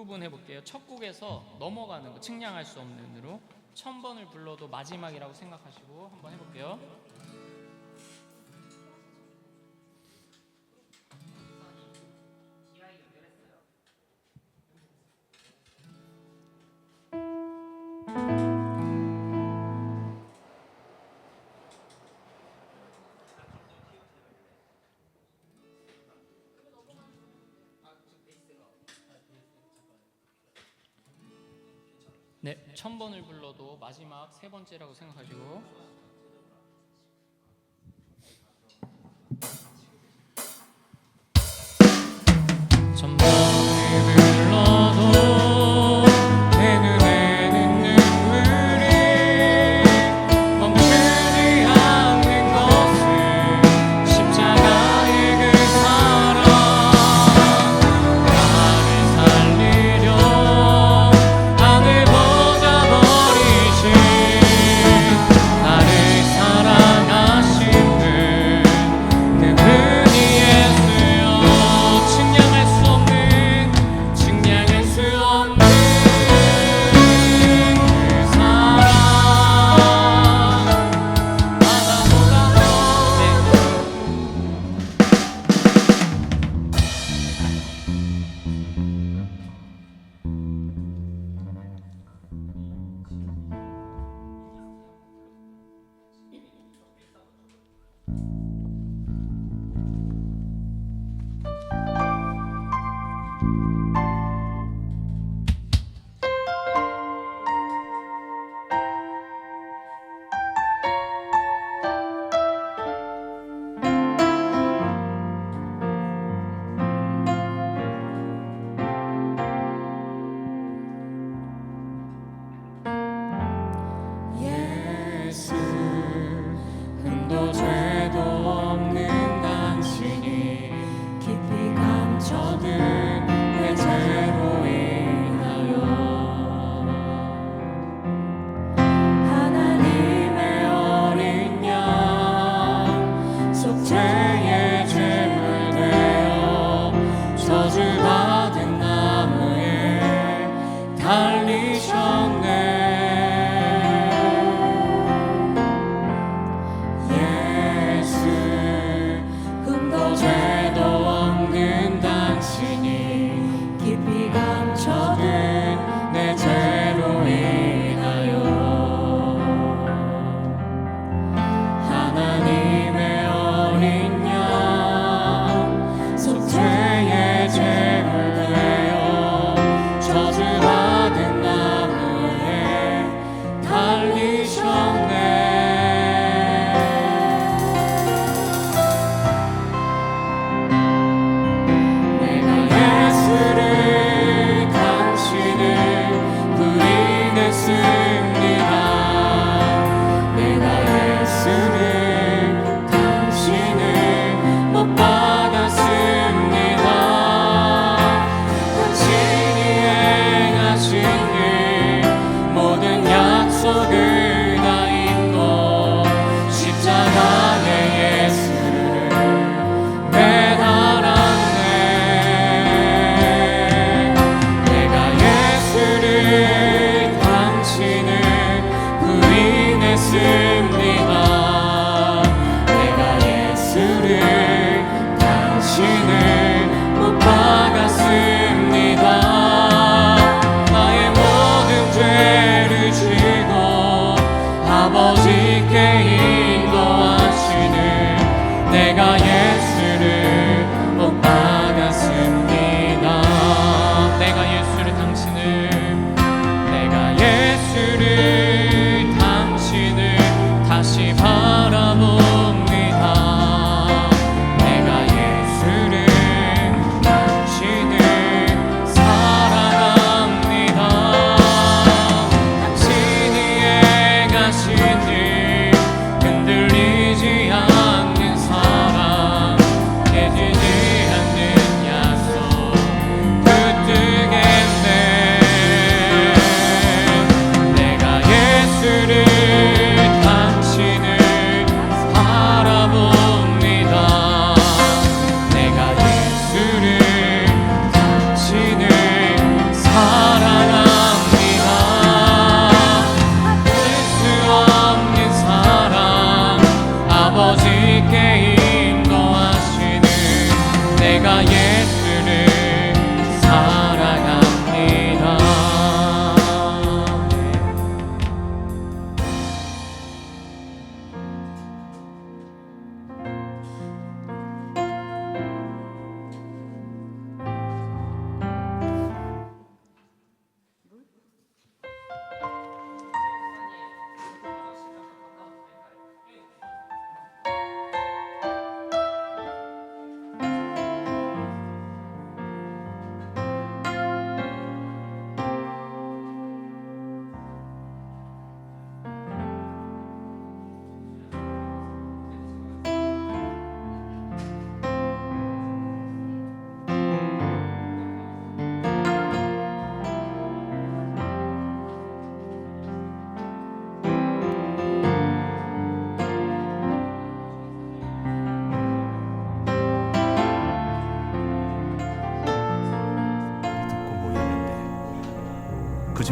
부분 해볼게요. 첫 곡에서 넘어가는 거, 측량할 수 없는으로 1000번을 불러도 마지막이라고 생각하시고 한번 해볼게요. 네, 1000번을 불러도 마지막 세 번째라고 생각하시고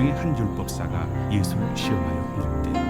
중에 한 율법사가 예수를 시험하여 이르되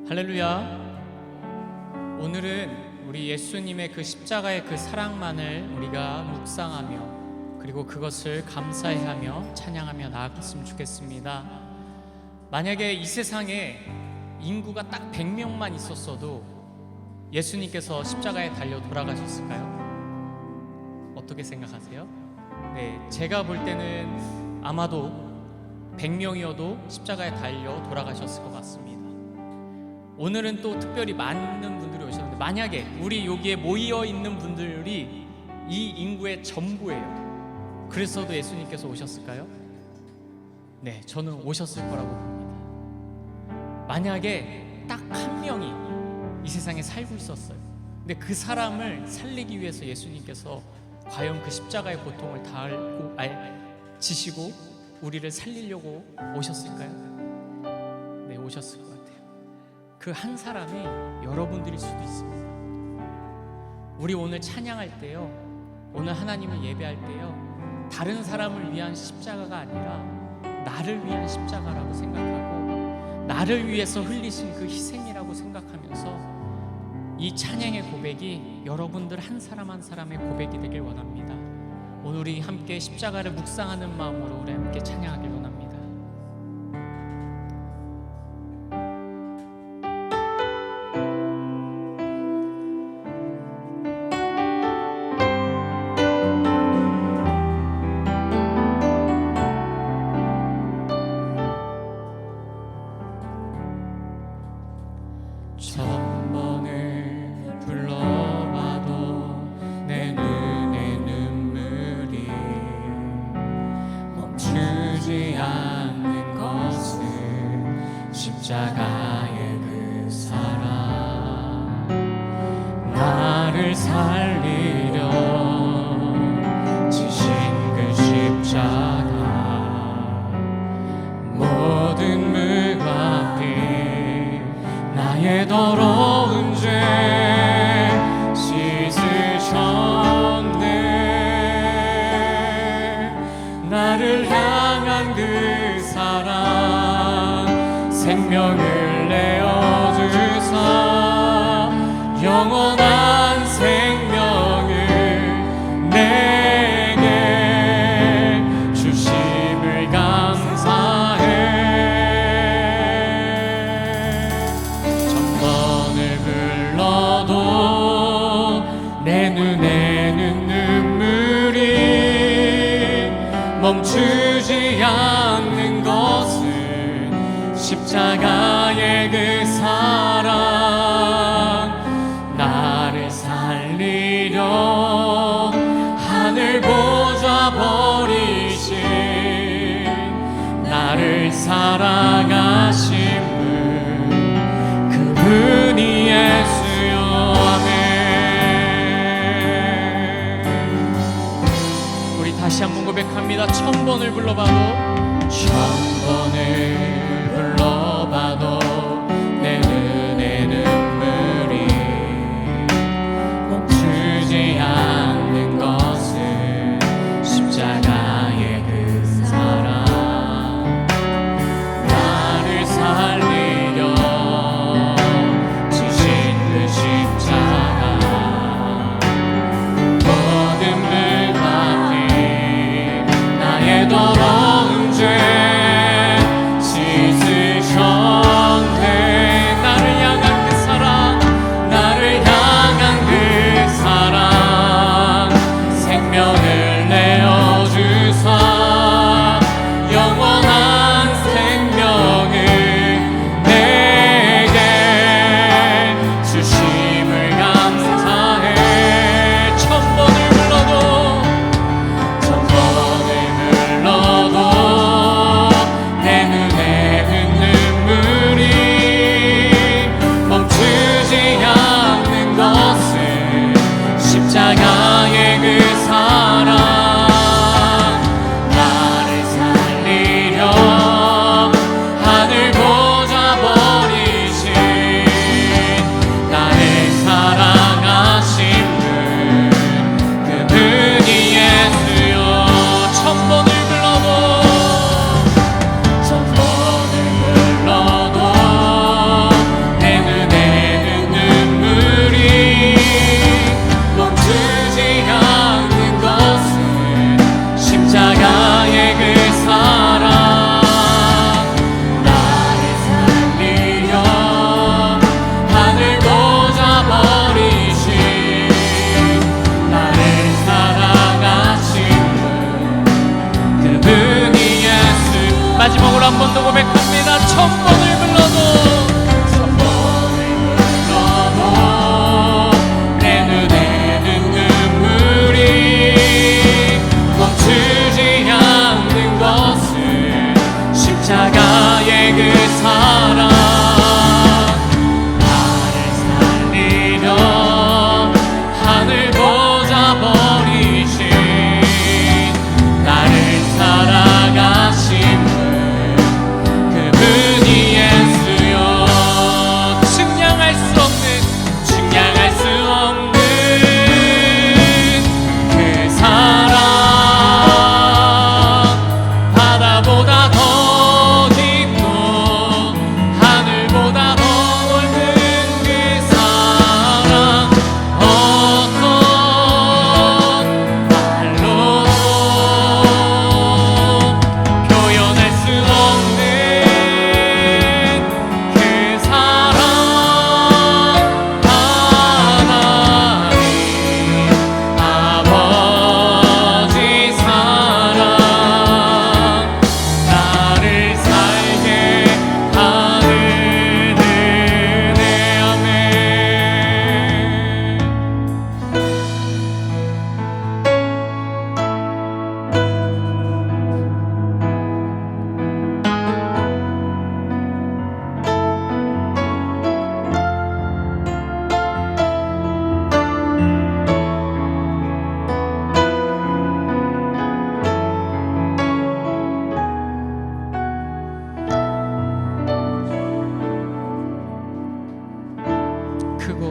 할렐루야. 오늘은 우리 예수님의 그 십자가의 그 사랑만을 우리가 묵상하며 그리고 그것을 감사해하며 찬양하며 나아갔으면 좋겠습니다. 만약에 이 세상에 인구가 딱 100명만 있었어도 예수님께서 십자가에 달려 돌아가셨을까요? 어떻게 생각하세요? 네, 제가 볼 때는 아마도 100명이어도 십자가에 달려 돌아가셨을 것 같습니다. 오늘은 또 특별히 많은 분들이 오셨는데, 만약에 우리 여기에 모여 있는 분들이 이 인구의 전부예요. 그랬어도 예수님께서 오셨을까요? 네, 저는 오셨을 거라고 봅니다. 만약에 딱 한 명이 이 세상에 살고 있었어요. 근데 그 사람을 살리기 위해서 예수님께서 과연 그 십자가의 고통을 지시고 우리를 살리려고 오셨을까요? 네, 오셨을 것 같아요. 그 한 사람이 여러분들일 수도 있습니다. 우리 오늘 찬양할 때요, 오늘 하나님을 예배할 때요, 다른 사람을 위한 십자가가 아니라 나를 위한 십자가라고 생각하고 나를 위해서 흘리신 그 희생이라고 생각하면서 이 찬양의 고백이 여러분들 한 사람 한 사람의 고백이 되길 원합니다. 오늘 우리 함께 십자가를 묵상하는 마음으로 우리 함께 찬양하길 원합니다. 천번을 불러봐도 내 눈에 눈물이 멈추지 않는 것은 십자가의 그 사랑, 나를 살리려 지신 그 십자가, 모든 무관이 나의 더러운 죄 씻으셨네. 나를 향한 그 사랑, 생명을 내어주사 영원한 생명을 내게 주심을 감사해. 내 눈에는 눈물이 멈추지 않는 것은 십자가의 그 사랑, 나를 살리려 하늘 보좌 버리신 나를 사랑하신 분, 그분이 예수여. 다시 한번 고백합니다. 1000번을 불러봐도, 1000번을 불러봐도 내 눈에 눈물이 멈추지 않는 것은 십자가의 그 사랑, 나를 살리려 지신 그 십자가,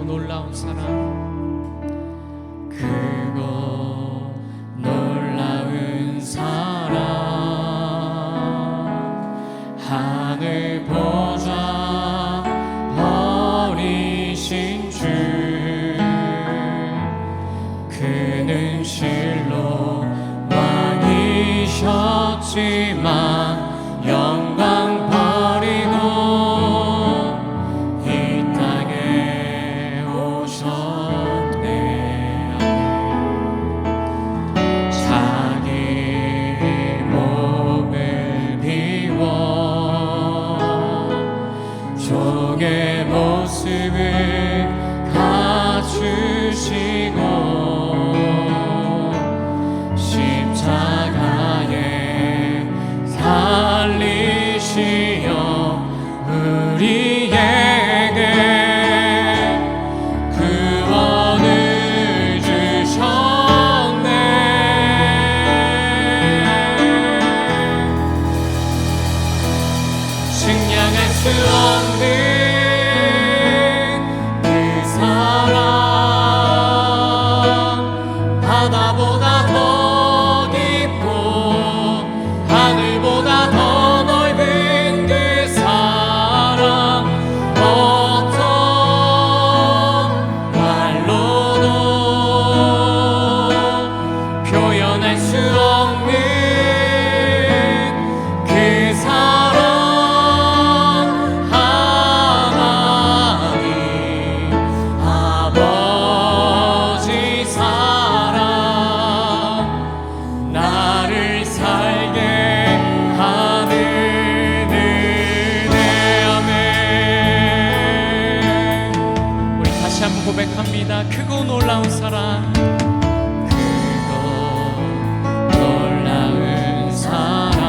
놀라운 사랑, 크고 놀라운 사랑, 하늘 보좌 어리신 주, 그는 실로 왕이셨지만 영광 버리고 이 땅에 오셨네. 자기 몸을 비워 종의 모습을 갖추시고 십자가에 달리시어 우리에게 구원을 주셨네. 측량할 수 없는 그 사랑, 바다보다 더 깊고 하늘보다 더 넓은 그 사랑, 어떤 말로도 표현할 수 없는 그 사랑, 하나님 아버지 사랑, 나를 살게 하는 은혜. 아멘. 우리 다시 한번 고백합니다. 크고 놀라운 사랑, 크고 놀라운 사랑,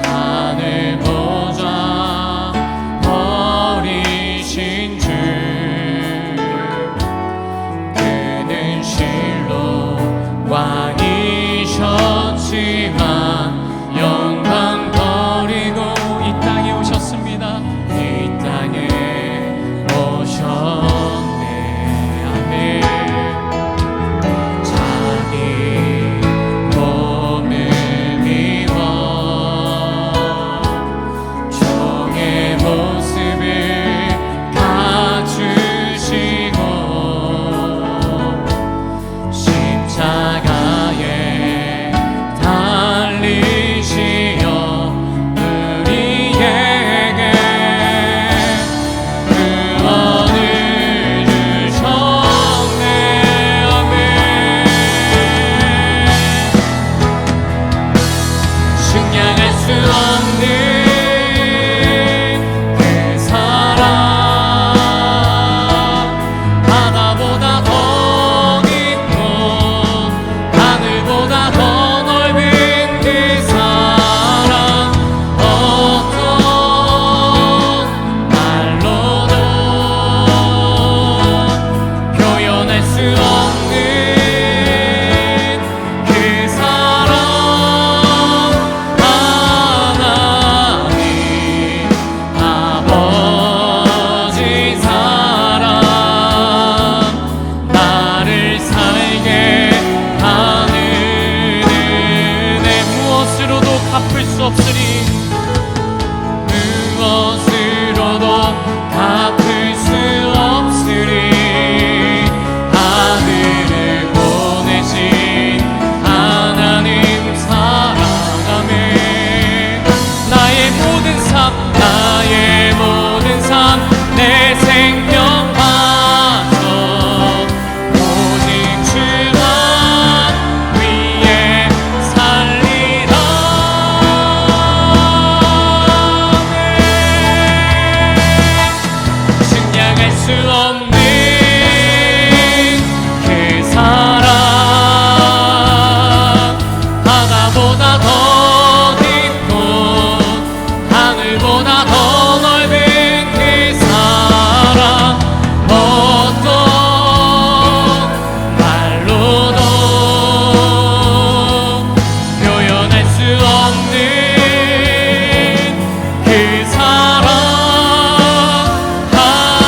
하늘 보좌 버리신 주, 그는 실로 왕이셨지만 영광 버리고 이 땅에 오셨습니다. 이 땅에 오셨네. 아멘. 자기 몸을 비워 종의 모습을 갖추시고 십자가에 달리시어 우리에게 구원을 주셨네. 아멘. 측량할 수 없는 그 사랑, 바다보다 더 깊고 하늘보다 더 넓은 그 사랑, 어떤 말로도 표현할 수 없는 그 사랑, 하나님 아버지 사랑, 나를 살게 하는 은혜. 무엇으로도 갚을 수 없으리, 무엇으로도 갚을 수 없으리, 아들을 보내신 하나님 사랑하며 나의 모든 삶, 나의 모든 삶, 내 생명 바쳐 오직 주만 위에 살리라. 측량할 수 없는 그 사랑, 바다보다 더 깊고 하늘보다 더 넓은 그 사랑, 어떤 말로도 표현할 수 없는 그 사랑, 하나님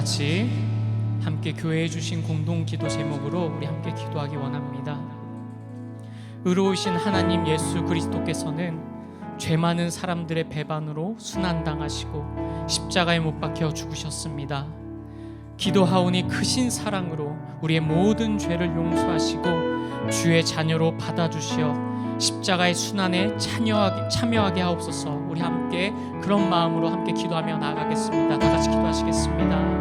같이 함께 교회에 주신 공동 기도 제목으로 우리 함께 기도하기 원합니다. 의로우신 하나님 예수 그리스도께서는 죄 많은 사람들의 배반으로 순환당하시고 십자가에 못 박혀 죽으셨습니다. 기도하오니 크신 사랑으로 우리의 모든 죄를 용서하시고 주의 자녀로 받아주시어 십자가의 순환에 참여하게 하옵소서. 우리 함께 그런 마음으로 함께 기도하며 나아가겠습니다. 다 같이 기도하시겠습니다.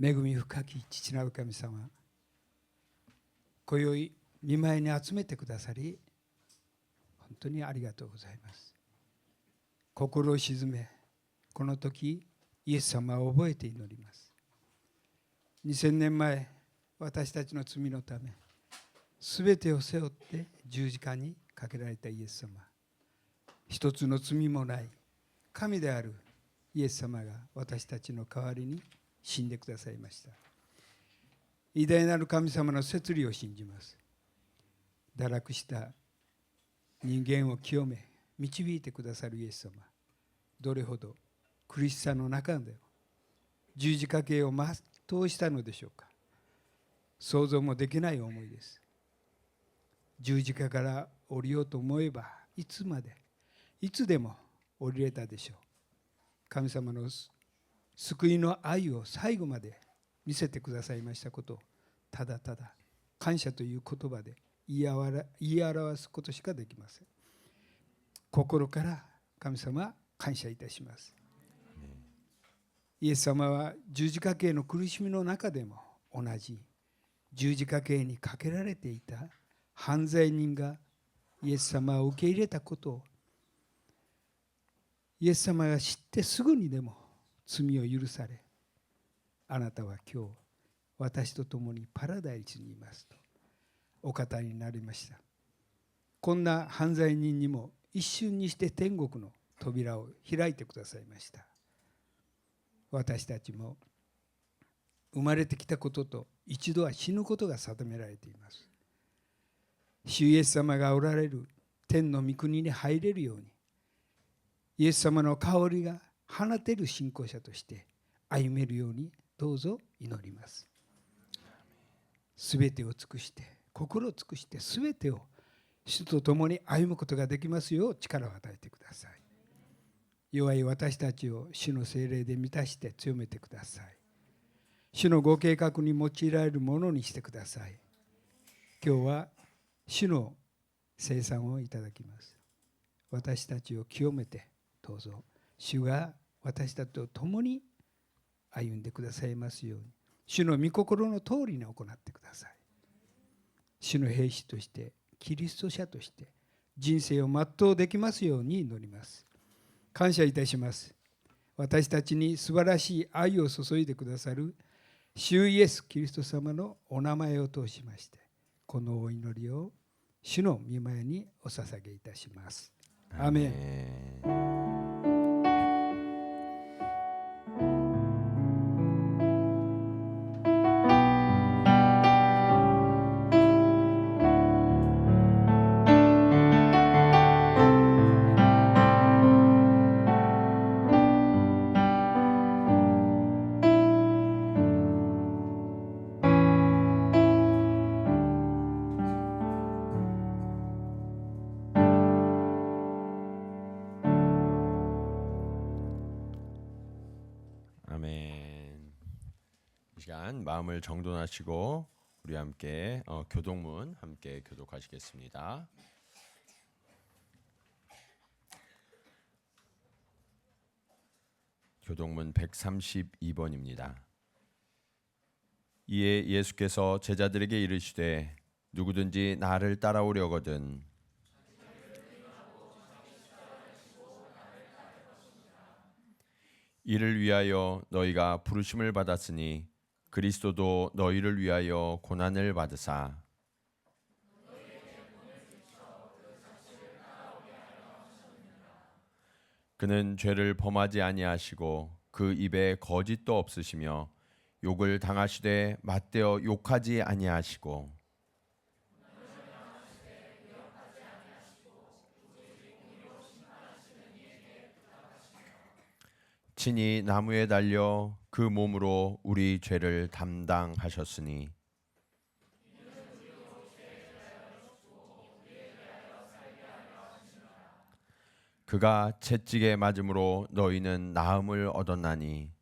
恵み深き父なる神様、今宵御前に集めてくださり本当にありがとうございます。心を静め、この時イエス様を覚えて祈ります。2000年前、私たちの罪のためすべてを背負って十字架にかけられたイエス様、一つの罪もない神であるイエス様が私たちの代わりに死んでくださいました。偉大なる神様の摂理を信じます。堕落した人間を清め導いてくださるイエス様、どれほど苦しさの中で十字架刑を全うしたのでしょうか。想像もできない思いです。十字架から降りようと思えばいつまでいつでも降りれたでしょう。神様の救いの愛を最後まで見せてくださいましたことをただただ感謝という言葉で言い表すことしかできません。心から神様感謝いたします。イエス様は十字架刑の苦しみの中でも同じ十字架刑にかけられていた犯罪人がイエス様を受け入れたことをイエス様が知ってすぐにでも罪を許され、あなたは今日私と共にパラダイスにいますとお語りになりました。こんな犯罪人にも一瞬にして天国の扉を開いてくださいました。私たちも生まれてきたことと一度は死ぬことが定められています。主イエス様がおられる天の御国に入れるように、イエス様の香りが放てる信仰者として歩めるようにどうぞ祈ります。すべてを尽くして心を尽くしてすべてを主と共に歩むことができますよう力を与えてください。弱い私たちを主の聖霊で満たして強めてください。主のご計画に用いられるものにしてください。今日は主の聖餐をいただきます。私たちを清めてどうぞ主が私たちと共に歩んでくださいますように、主の御心の通りに行ってください。主の兵士としてキリスト者として人生を全うできますように祈ります。感謝いたします。私たちに素晴らしい愛を注いでくださる主イエスキリスト様のお名前を通しまして、このお祈りを主の御前にお捧げいたします。アーメン。아멘. 이 시간 마음을 정돈하시고 우리 함께 교독문 함께 교독하시겠습니다. 교동문 132번입니다. 이에 예수께서 제자들에게 이르시되 누구든지 나를 따라오려거든 이를 위하여 너희가 부르심을 받았으니 그리스도도 너희를 위하여 고난을 받으사 그는 죄를 범하지 아니하시고 그 입에 거짓도 없으시며 욕을 당하시되 맞대어 욕하지 아니하시고 친히 나무에 달려 그 몸으로 우리 죄를 담당하셨으니 그가 채찍에 맞음으로 너희는 나음을 얻었나니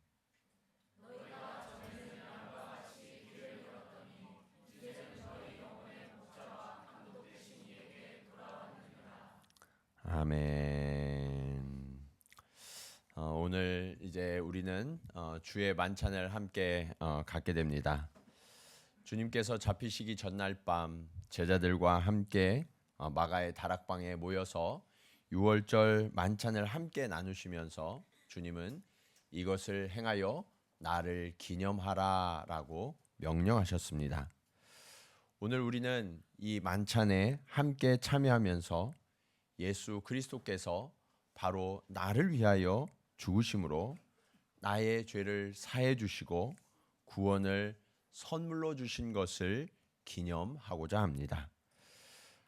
아멘. 오늘 이제 우리는 주의 만찬을 함께 갖게 됩니다. 주님께서 잡히시기 전날 밤 제자들과 함께 마가의 다락방에 모여서 유월절 만찬을 함께 나누시면서 주님은 이것을 행하여 나를 기념하라라고 명령하셨습니다. 오늘 우리는 이 만찬에 함께 참여하면서 예수 그리스도께서 바로 나를 위하여 죽으심으로 나의 죄를 사해 주시고 구원을 선물로 주신 것을 기념하고자 합니다.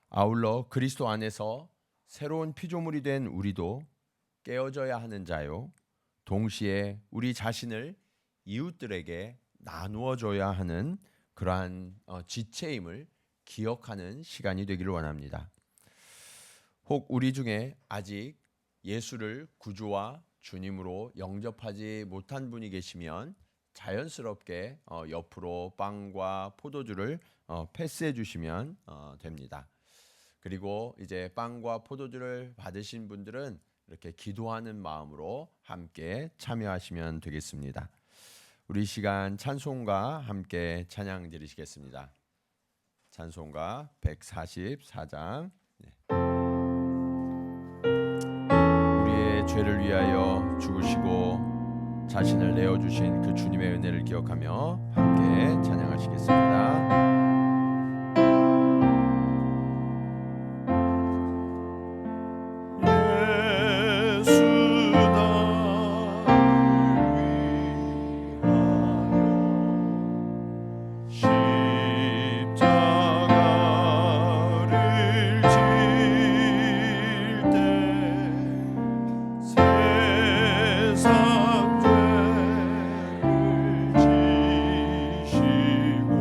아울러 그리스도 안에서 새로운 피조물이 된 우리도 깨어져야 하는 자요 동시에 우리 자신을 이웃들에게 나누어 줘야 하는 그러한 지체임을 기억하는 시간이 되기를 원합니다. 혹 우리 중에 아직 예수를 구주와 주님으로 영접하지 못한 분이 계시면 자연스럽게 옆으로 빵과 포도주를 패스해 주시면 됩니다. 그리고 이제 빵과 포도주를 받으신 분들은 이렇게 기도하는 마음으로 함께 참여하시면 되겠습니다. 우리 시간 찬송과 함께 찬양 드리시겠습니다. 찬송가 144장. 우리의 죄를 위하여 죽으시고 자신을 내어주신 그 주님의 은혜를 기억하며 함께 찬양하시겠습니다. 세상 죄를 지시고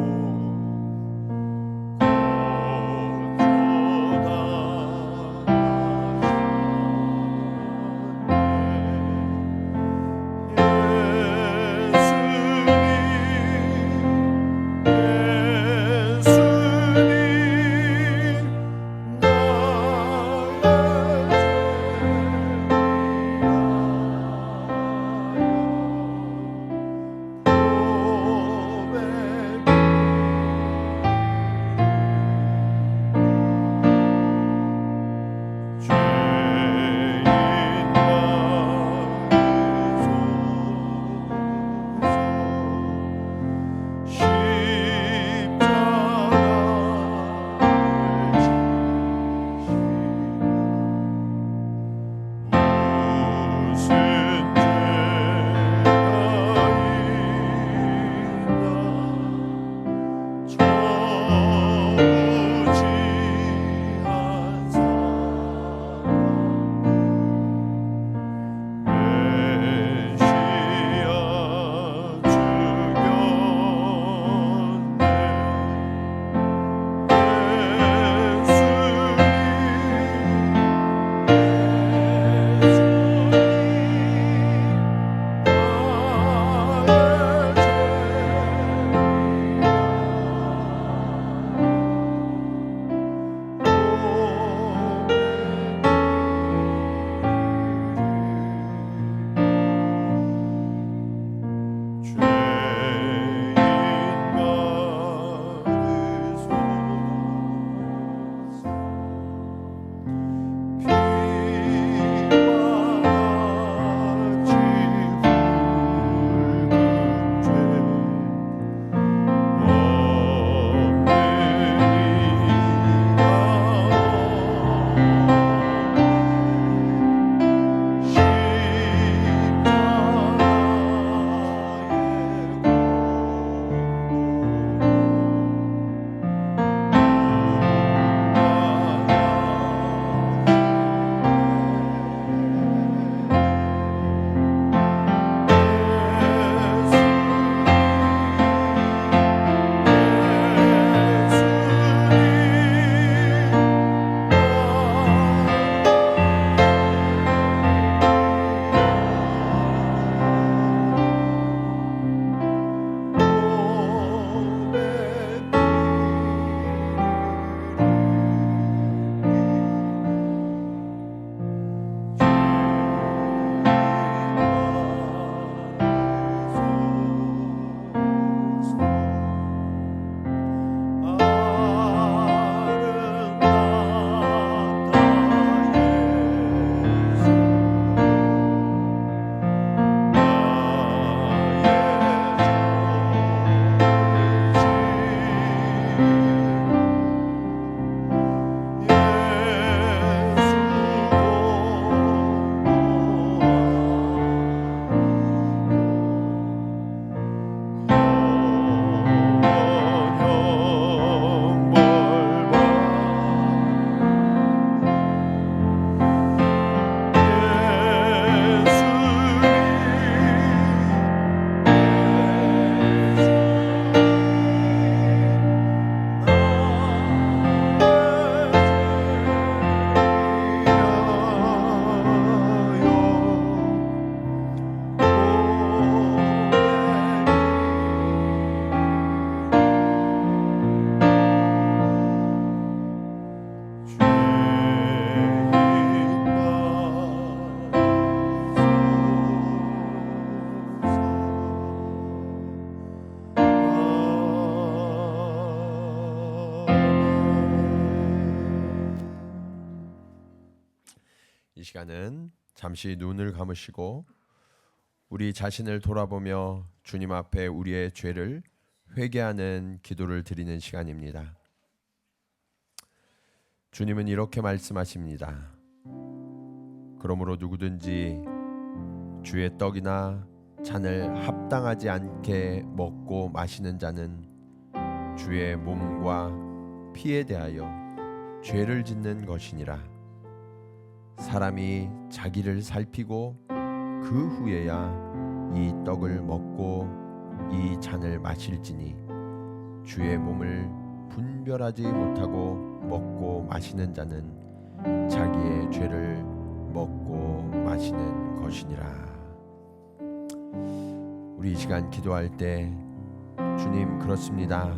시간은 잠시 눈을 감으시고 우리 자신을 돌아보며 주님 앞에 우리의 죄를 회개하는 기도를 드리는 시간입니다. 주님은 이렇게 말씀하십니다. 그러므로 누구든지 주의 떡이나 잔을 합당하지 않게 먹고 마시는 자는 주의 몸과 피에 대하여 죄를 짓는 것이니라. 사람이 자기를 살피고 그 후에야 이 떡을 먹고 이 잔을 마실지니 주의 몸을 분별하지 못하고 먹고 마시는 자는 자기의 죄를 먹고 마시는 것이니라. 우리 이 시간 기도할 때 주님, 그렇습니다.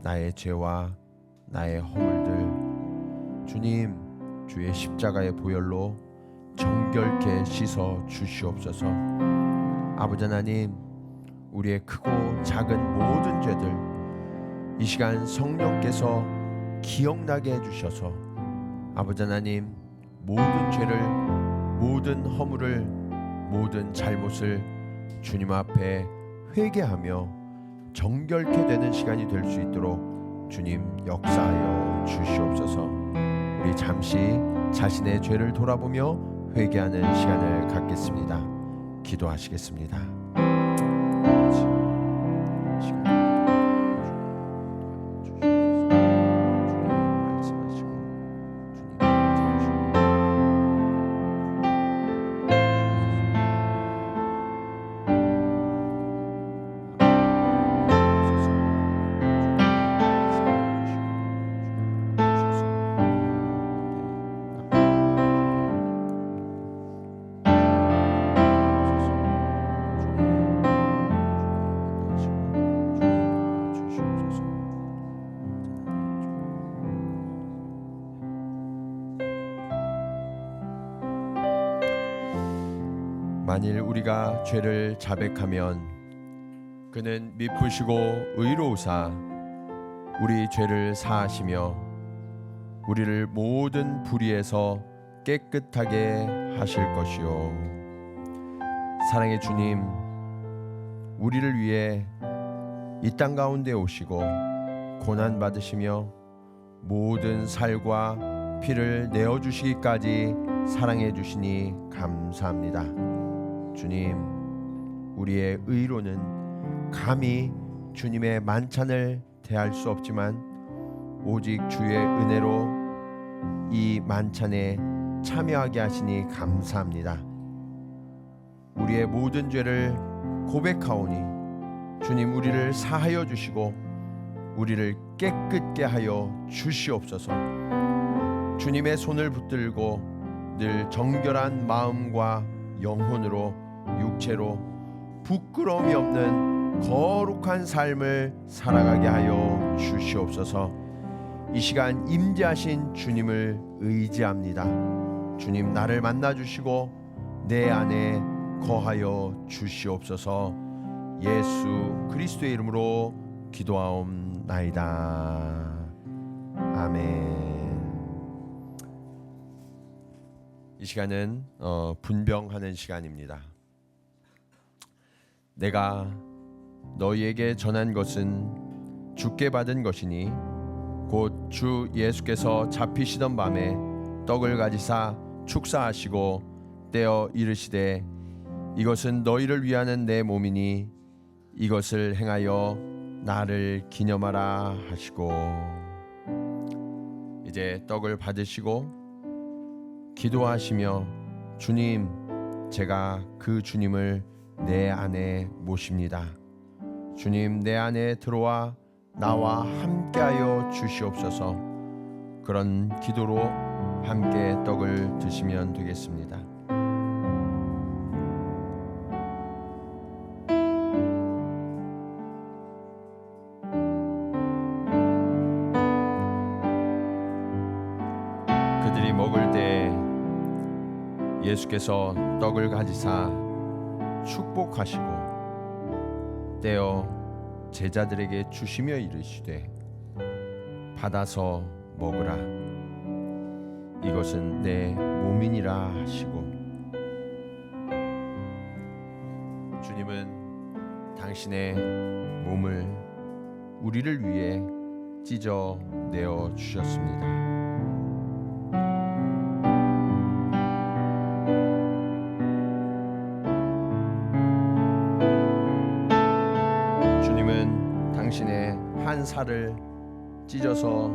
나의 죄와 나의 허물들 주님 주의 십자가의 보혈로 정결케 씻어 주시옵소서. 아버지 하나님, 우리의 크고 작은 모든 죄들 이 시간 성령께서 기억나게 해주셔서 아버지 하나님, 모든 죄를, 모든 허물을, 모든 잘못을 주님 앞에 회개하며 정결케 되는 시간이 될 수 있도록 주님 역사하여 주시옵소서. 우리 잠시 자신의 죄를 돌아보며 회개하는 시간을 갖겠습니다. 기도하시겠습니다. 만일 우리가 죄를 자백하면 그는 미쁘시고 의로우사 우리 죄를 사하시며 우리를 모든 불의에서 깨끗하게 하실 것이요. 사랑의 주님, 우리를 위해 이 땅 가운데 오시고 고난 받으시며 모든 살과 피를 내어주시기까지 사랑해 주시니 감사합니다. 주님, 우리의 의로는 감히 주님의 만찬을 대할 수 없지만 오직 주의 은혜로 이 만찬에 참여하게 하시니 감사합니다. 우리의 모든 죄를 고백하오니 주님, 우리를 사하여 주시고 우리를 깨끗게 하여 주시옵소서. 주님의 손을 붙들고 늘 정결한 마음과 영혼으로 육체로 부끄러움이 없는 거룩한 삶을 살아가게 하여 주시옵소서. 이 시간 임재하신 주님을 의지합니다. 주님, 나를 만나 주시고 내 안에 거하여 주시옵소서. 예수 그리스도의 이름으로 기도하옵나이다. 아멘. 이 시간은 분병하는 시간입니다. 내가 너희에게 전한 것은 주께 받은 것이니 곧 주 예수께서 잡히시던 밤에 떡을 가지사 축사하시고 떼어 이르시되 이것은 너희를 위하는 내 몸이니 이것을 행하여 나를 기념하라 하시고. 이제 떡을 받으시고 기도하시며 주님, 제가 그 주님을 내 안에 모십니다. 주님, 내 안에 들어와 나와 함께하여 주시옵소서. 그런 기도로 함께 떡을 드시면 되겠습니다. 그들이 먹을 때 예수께서 떡을 가지사 축복하시고 떼어 제자들에게 주시며 이르시되 받아서 먹으라. 이것은 내 몸이니라 하시고 주님은 당신의 몸을 우리를 위해 찢어 내어 주셨습니다. 주님은 당신의 한 살을 찢어서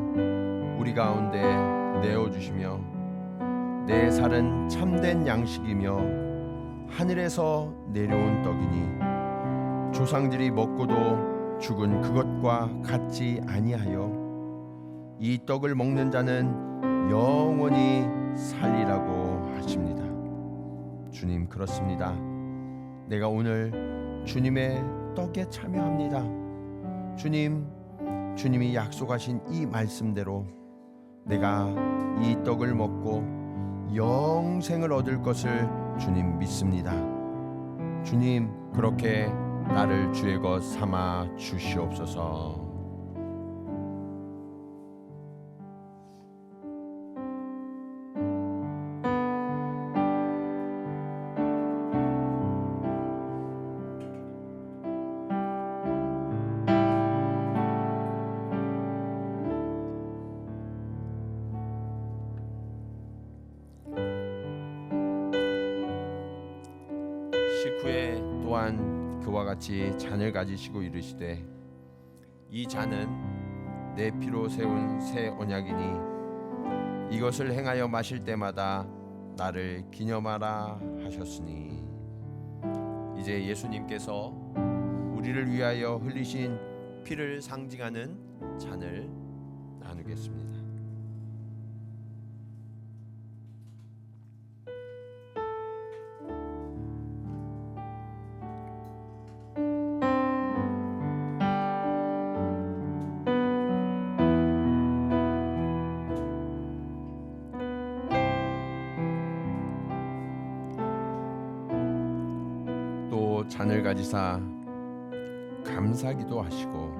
우리 가운데 내어 주시며 내 살은 참된 양식이며 하늘에서 내려온 떡이니 조상들이 먹고도 죽은 그것과 같지 아니하여 이 떡을 먹는 자는 영원히 살리라고 하십니다. 주님, 그렇습니다. 내가 오늘 주님의 떡에 참여합니다. 주님이 약속하신 이 말씀대로 내가 이 떡을 먹고 영생을 얻을 것을 주님 믿습니다. 주님, 그렇게 나를 주의 것 삼아 주시옵소서. 식후에 또한 그와 같이 잔을 가지시고 이르시되 이 잔은 내 피로 세운 새 언약이니 이것을 행하여 마실 때마다 나를 기념하라 하셨으니 이제 예수님께서 우리를 위하여 흘리신 피를 상징하는 잔을 나누겠습니다. 또 잔을 가지사 감사기도 하시고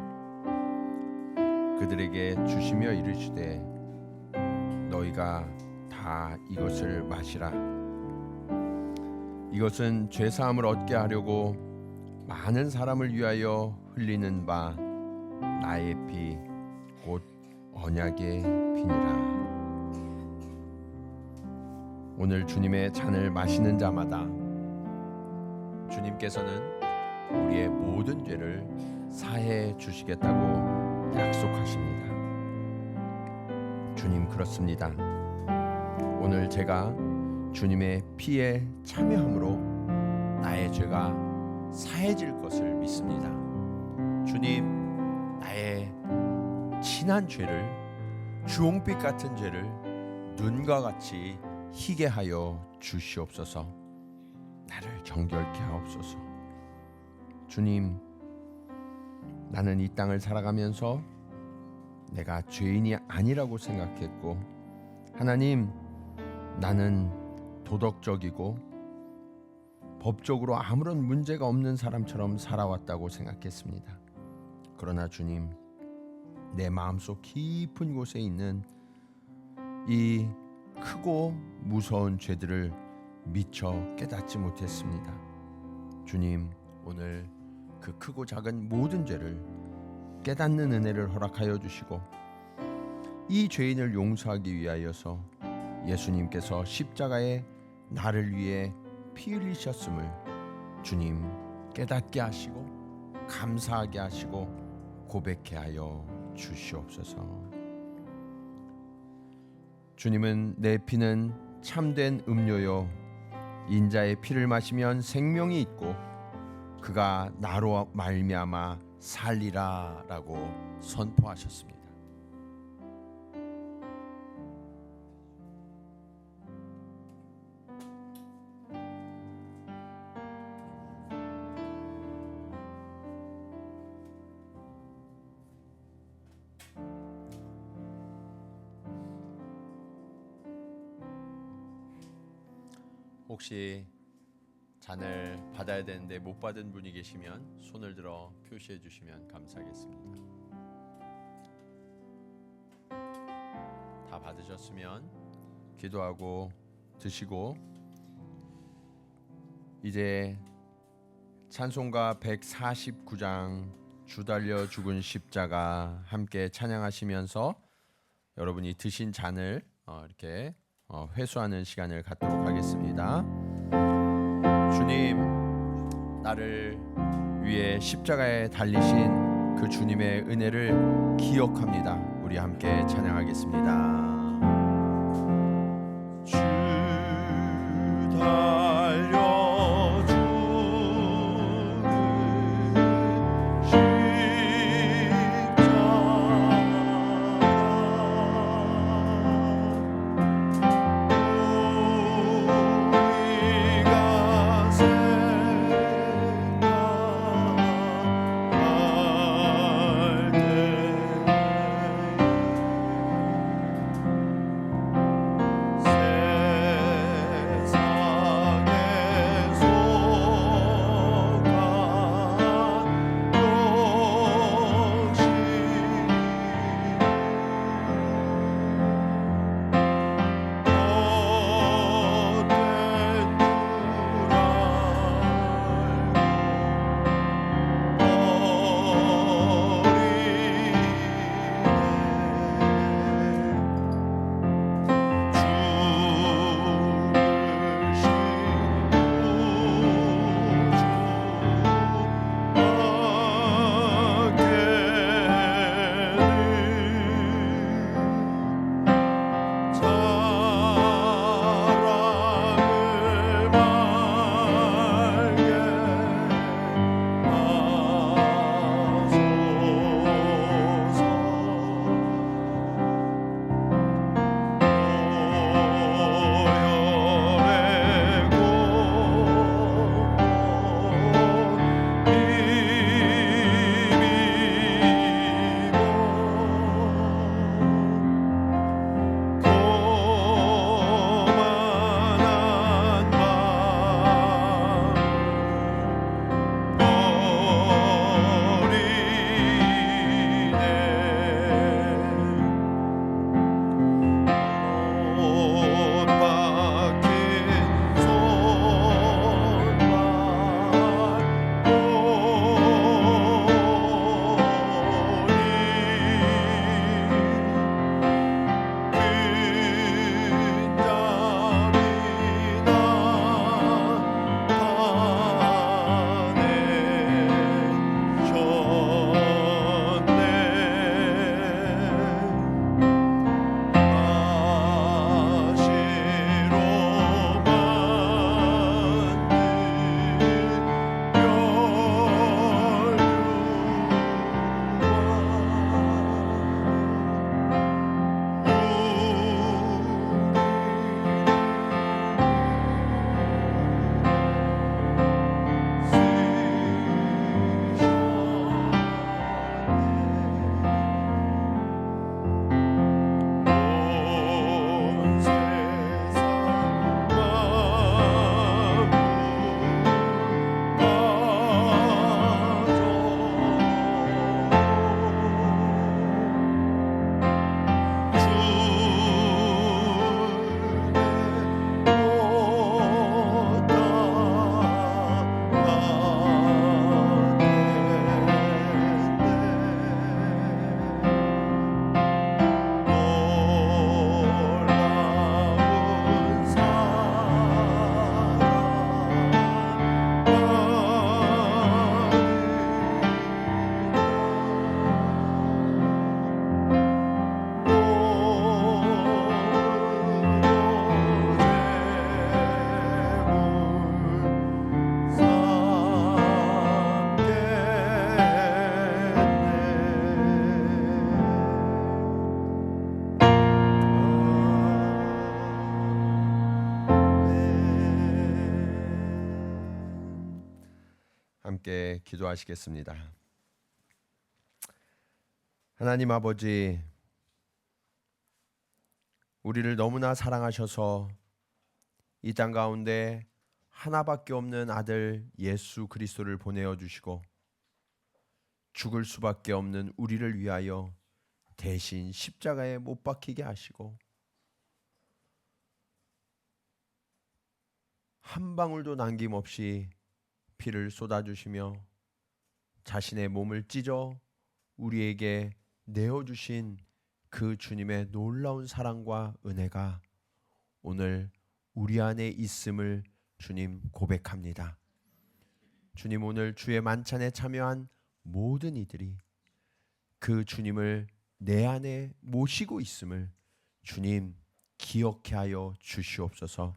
그들에게 주시며 이르시되 너희가 다 이것을 마시라. 이것은 죄사함을 얻게 하려고 많은 사람을 위하여 흘리는 바 나의 피 곧 언약의 피니라. 오늘 주님의 잔을 마시는 자마다 주님께서는 우리의 모든 죄를 사해 주시겠다고 약속하십니다. 주님, 그렇습니다. 오늘 제가 주님의 피에 참여함으로 나의 죄가 사해질 것을 믿습니다. 주님, 나의 친한 죄를, 주홍빛 같은 죄를 눈과 같이 희게 하여 주시옵소서. 나를 정결케 하옵소서. 주님, 나는 이 땅을 살아가면서 내가 죄인이 아니라고 생각했고, 하나님, 나는 도덕적이고 법적으로 아무런 문제가 없는 사람처럼 살아왔다고 생각했습니다. 그러나 주님, 내 마음속 깊은 곳에 있는 이 크고 무서운 죄들을 미처 깨닫지 못했습니다. 주님, 오늘 그 크고 작은 모든 죄를 깨닫는 은혜를 허락하여 주시고 이 죄인을 용서하기 위하여서 예수님께서 십자가에 나를 위해 피 흘리셨음을 주님 깨닫게 하시고 감사하게 하시고 고백케 하여 주시옵소서. 주님은 내 피는 참된 음료요 인자의 피를 마시면 생명이 있고 그가 나로 말미암아 살리라라고 선포하셨습니다. 혹시 잔을 받아야 되는데 못 받은 분이 계시면 손을 들어 표시해 주시면 감사하겠습니다. 다 받으셨으면 기도하고 드시고 이제 찬송가 149장 주 달려 죽은 십자가 함께 찬양하시면서 여러분이 드신 잔을 이렇게 회수하는 시간을 갖도록 하겠습니다. 주님, 나를 위해 십자가에 달리신 그 주님의 은혜를 기억합니다. 우리 함께 찬양하겠습니다. 주 달려 죽은 함께 기도하시겠습니다. 하나님 아버지, 우리를 너무나 사랑하셔서 이 땅 가운데 하나밖에 없는 아들 예수 그리스도를 보내어 주시고 죽을 수밖에 없는 우리를 위하여 대신 십자가에 못 박히게 하시고 한 방울도 남김없이 피를 쏟아주시며 자신의 몸을 찢어 우리에게 내어주신 그 주님의 놀라운 사랑과 은혜가 오늘 우리 안에 있음을 주님 고백합니다. 주님, 오늘 주의 만찬에 참여한 모든 이들이 그 주님을 내 안에 모시고 있음을 주님 기억해 하여 주시옵소서.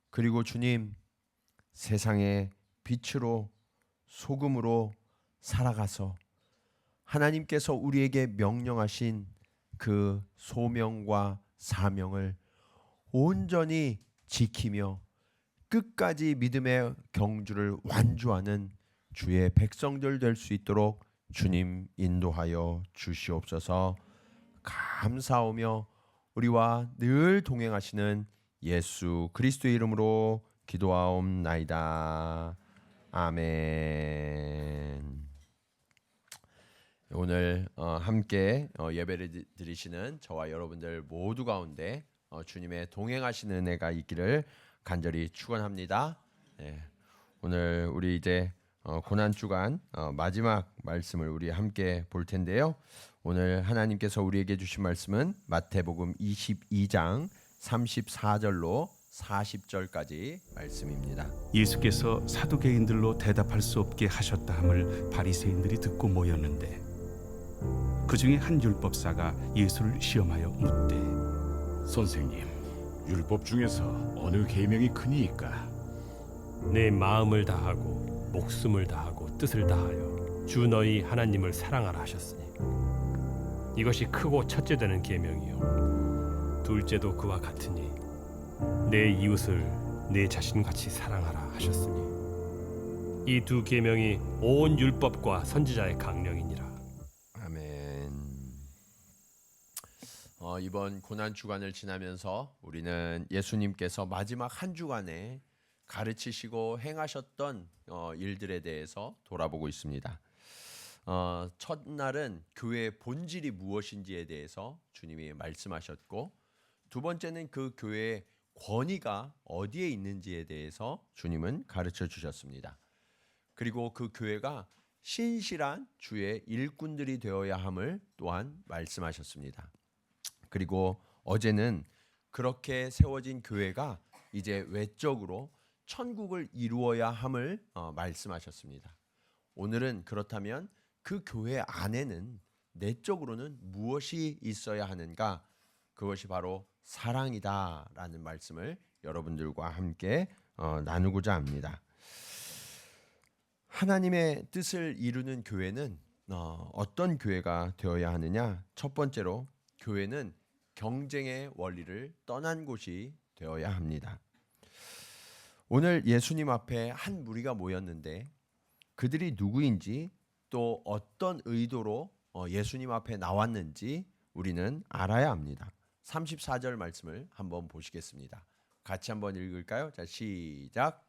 그리고 주님, 세상의 빛으로 소금으로 살아가서 하나님께서 우리에게 명령하신 그 소명과 사명을 온전히 지키며 끝까지 믿음의 경주를 완주하는 주의 백성들 될 수 있도록 주님 인도하여 주시옵소서. 감사하며 우리와 늘 동행하시는 예수 그리스도의 이름으로 기도하옵나이다. 아멘. 오늘 함께 예배를 드리시는 저와 여러분들 모두 가운데 주님의 동행하시는 은혜가 있기를 간절히 축원합니다. 네. 오늘 우리 이제 고난 주간 마지막 말씀을 우리 함께 볼 텐데요. 오늘 하나님께서 우리에게 주신 말씀은 마태복음 22장 34절로 40절까지 말씀입니다. 예수께서 사두개인들로 대답할 수 없게 하셨다 함을 바리새인들이 듣고 모였는데 그 중에 한 율법사가 예수를 시험하여 묻되 선생님, 율법 중에서 어느 계명이 크니이까? 내 마음을 다하고 목숨을 다하고 뜻을 다하여 주 너희 하나님을 사랑하라 하셨으니 이것이 크고 첫째 되는 계명이요 둘째도 그와 같으니 내 이웃을 내 자신같이 사랑하라 하셨으니 이 두 계명이 온 율법과 선지자의 강령이니라. 아멘. 이번 고난 주간을 지나면서 우리는 예수님께서 마지막 한 주간에 가르치시고 행하셨던 일들에 대해서 돌아보고 있습니다. 첫날은 교회의 본질이 무엇인지에 대해서 주님이 말씀하셨고, 두 번째는 그 교회의 권위가 어디에 있는지에 대해서 주님은 가르쳐 주셨습니다. 그리고 그 교회가 신실한 주의 일꾼들이 되어야 함을 또한 말씀하셨습니다. 그리고 어제는 그렇게 세워진 교회가 이제 외적으로 천국을 이루어야 함을 말씀하셨습니다. 오늘은 그렇다면 그 교회 안에는 내적으로는 무엇이 있어야 하는가? 그것이 바로 사랑이다라는 말씀을 여러분들과 함께 나누고자 합니다. 하나님의 뜻을 이루는 교회는 어떤 교회가 되어야 하느냐? 첫 번째로 교회는 경쟁의 원리를 떠난 곳이 되어야 합니다. 오늘 예수님 앞에 한 무리가 모였는데 그들이 누구인지 또 어떤 의도로 예수님 앞에 나왔는지 우리는 알아야 합니다. 34절 말씀을 한번 보시겠습니다. 같이 한번 읽을까요? 자, 시작.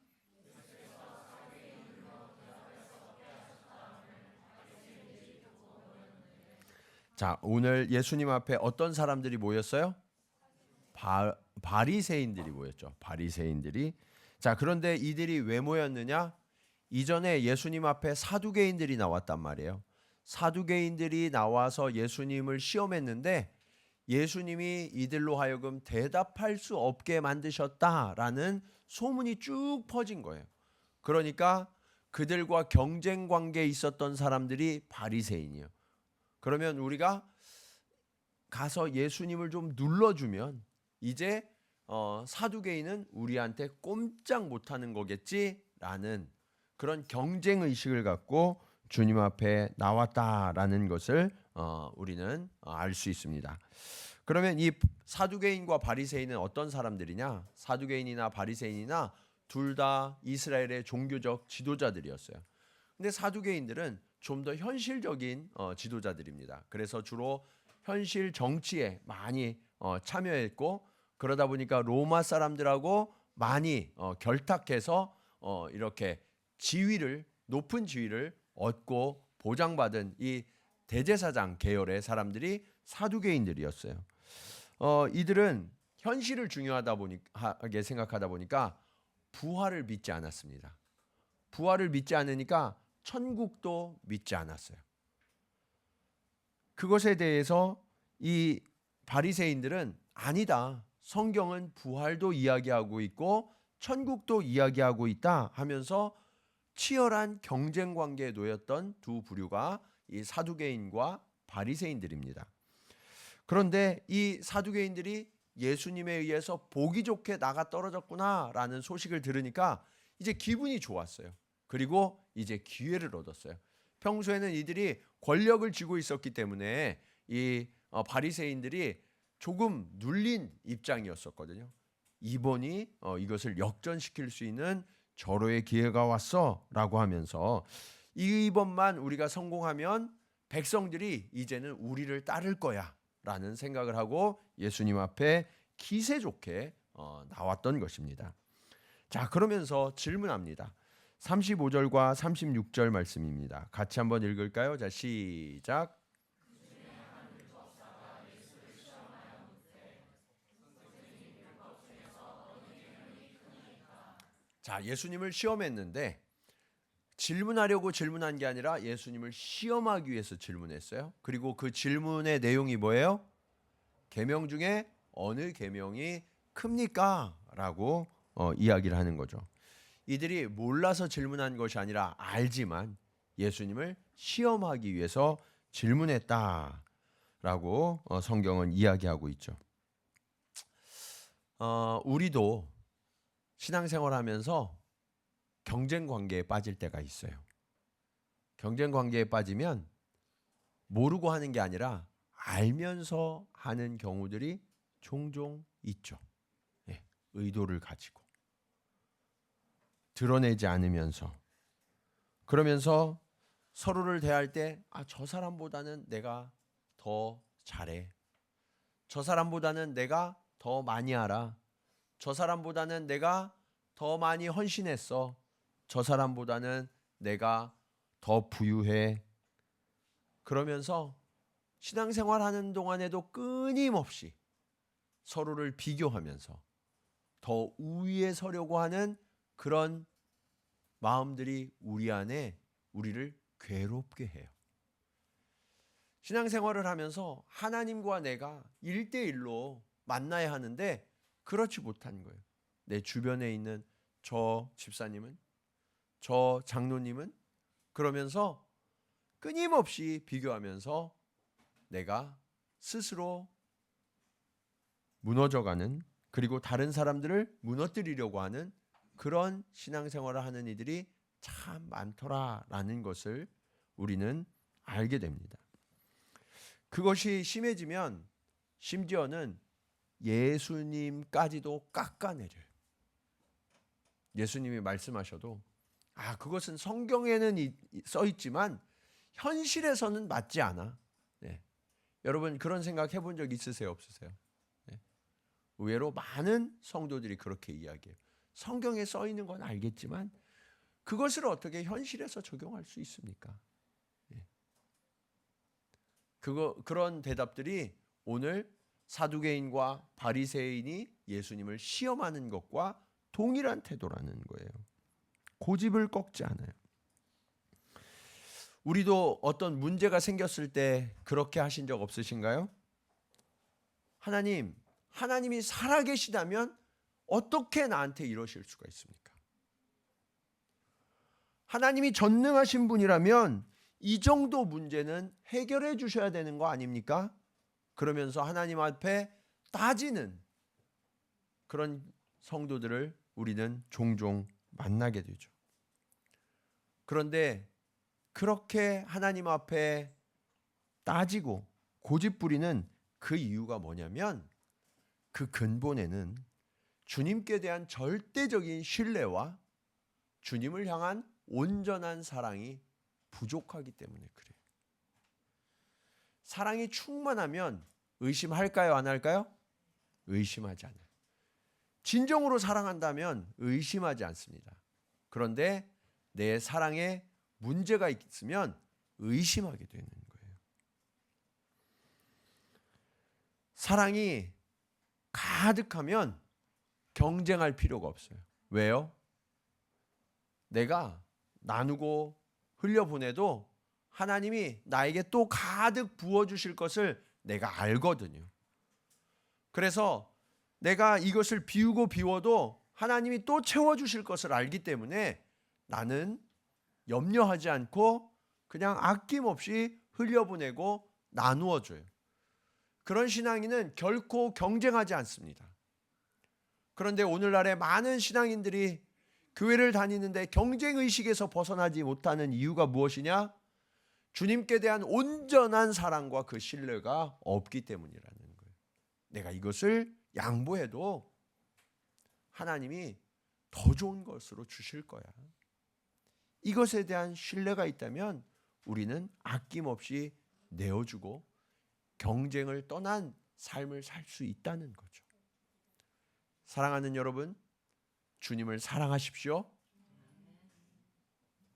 자, 오늘 예수님 앞에 어떤 사람들이 모였어요? 바리새인들이 모였죠. 바리새인들이. 자, 그런데 이들이 왜 모였느냐? 이전에 예수님 앞에 사두개인들이 나왔단 말이에요. 사두개인들이 나와서 예수님을 시험했는데 예수님이 이들로 하여금 대답할 수 없게 만드셨다라는 소문이 쭉 퍼진 거예요. 그러니까 그들과 경쟁 관계에 있었던 사람들이 바리새인이에요. 그러면 우리가 가서 예수님을 좀 눌러주면 이제 사두개인은 우리한테 꼼짝 못하는 거겠지라는 그런 경쟁 의식을 갖고 주님 앞에 나왔다라는 것을 우리는 알 수 있습니다. 그러면 이 사두개인과 바리새인은 어떤 사람들이냐? 사두개인이나 바리새인이나 둘 다 이스라엘의 종교적 지도자들이었어요. 근데 사두개인들은 좀 더 현실적인 지도자들입니다. 그래서 주로 현실 정치에 많이 참여했고, 그러다 보니까 로마 사람들하고 많이 결탁해서 이렇게 높은 지위를 얻고 보장받은 이 대제사장 계열의 사람들이 사두개인들이었어요. 이들은 현실을 중요하게 생각하다 보니까 부활을 믿지 않았습니다. 부활을 믿지 않으니까 천국도 믿지 않았어요. 그것에 대해서 이 바리새인들은 아니다. 성경은 부활도 이야기하고 있고 천국도 이야기하고 있다 하면서 치열한 경쟁 관계에 놓였던 두 부류가 이 사두개인과 바리새인들입니다. 그런데 이 사두개인들이 예수님에 의해서 보기 좋게 나가 떨어졌구나라는 소식을 들으니까 이제 기분이 좋았어요. 그리고 이제 기회를 얻었어요. 평소에는 이들이 권력을 쥐고 있었기 때문에 이 바리새인들이 조금 눌린 입장이었었거든요. 이번이 이것을 역전시킬 수 있는 절호의 기회가 왔어라고 하면서 이번만 우리가 성공하면 백성들이 이제는 우리를 따를 거야라는 생각을 하고 예수님 앞에 기세 좋게 나왔던 것입니다. 자, 그러면서 질문합니다. 35절과 36절 말씀입니다. 같이 한번 읽을까요? 자, 시작. 자, 예수님을 시험했는데 질문하려고 질문한 게 아니라 예수님을 시험하기 위해서 질문했어요. 그리고 그 질문의 내용이 뭐예요? 계명 중에 어느 계명이 큽니까? 라고 이야기를 하는 거죠. 이들이 몰라서 질문한 것이 아니라 알지만 예수님을 시험하기 위해서 질문했다라고 성경은 이야기하고 있죠. 우리도 신앙생활하면서 경쟁 관계에 빠질 때가 있어요. 경쟁 관계에 빠지면 모르고 하는 게 아니라 알면서 하는 경우들이 종종 있죠. 예, 의도를 가지고 드러내지 않으면서 그러면서 서로를 대할 때 저 사람보다는 내가 더 잘해. 저 사람보다는 내가 더 많이 알아. 저 사람보다는 내가 더 많이 헌신했어. 저 사람보다는 내가 더 부유해. 그러면서 신앙생활 하는 동안에도 끊임없이 서로를 비교하면서 더 우위에 서려고 하는 그런 마음들이 우리 안에 우리를 괴롭게 해요. 신앙생활을 하면서 하나님과 내가 1대1로 만나야 하는데 그렇지 못한 거예요. 내 주변에 있는 저 집사님은, 저 장로님은, 그러면서 끊임없이 비교하면서 내가 스스로 무너져가는, 그리고 다른 사람들을 무너뜨리려고 하는 그런 신앙생활을 하는 이들이 참 많더라라는 것을 우리는 알게 됩니다. 그것이 심해지면 심지어는 예수님까지도 깎아내려요. 예수님이 말씀하셔도 그것은 성경에는 써 있지만 현실에서는 맞지 않아. 네. 여러분 그런 생각 해본 적 있으세요, 없으세요? 네. 의외로 많은 성도들이 그렇게 이야기해요. 성경에 써 있는 건 알겠지만 그것을 어떻게 현실에서 적용할 수 있습니까? 네. 그런 대답들이 오늘 사두개인과 바리새인이 예수님을 시험하는 것과 동일한 태도라는 거예요. 고집을 꺾지 않아요. 우리도 어떤 문제가 생겼을 때 그렇게 하신 적 없으신가요? 하나님이 살아계시다면 어떻게 나한테 이러실 수가 있습니까? 하나님이 전능하신 분이라면 이 정도 문제는 해결해 주셔야 되는 거 아닙니까? 그러면서 하나님 앞에 따지는 그런 성도들을 우리는 종종 만나게 되죠. 그런데 그렇게 하나님 앞에 따지고 고집부리는 그 이유가 뭐냐면 그 근본에는 주님께 대한 절대적인 신뢰와 주님을 향한 온전한 사랑이 부족하기 때문에 그래요. 사랑이 충만하면 의심할까요? 안 할까요? 의심하지 않아요. 진정으로 사랑한다면 의심하지 않습니다. 그런데 내 사랑에 문제가 있으면 의심하게 되는 거예요. 사랑이 가득하면 경쟁할 필요가 없어요. 왜요? 내가 나누고 흘려보내도 하나님이 나에게 또 가득 부어주실 것을 내가 알거든요. 그래서 내가 이것을 비우고 하나님이 또 채워주실 것을 알기 때문에 나는 염려하지 않고 그냥 아낌없이 흘려보내고 나누어줘요. 그런 신앙인은 결코 경쟁하지 않습니다. 그런데 오늘날의 많은 신앙인들이 교회를 다니는데 경쟁의식에서 벗어나지 못하는 이유가 무엇이냐? 주님께 대한 온전한 사랑과 그 신뢰가 없기 때문이라는 거예요. 내가 이것을 양보해도 하나님이 더 좋은 것으로 주실 거야. 이것에 대한 신뢰가 있다면 우리는 아낌없이 내어주고 경쟁을 떠난 삶을 살 수 있다는 거죠. 사랑하는 여러분, 주님을 사랑하십시오.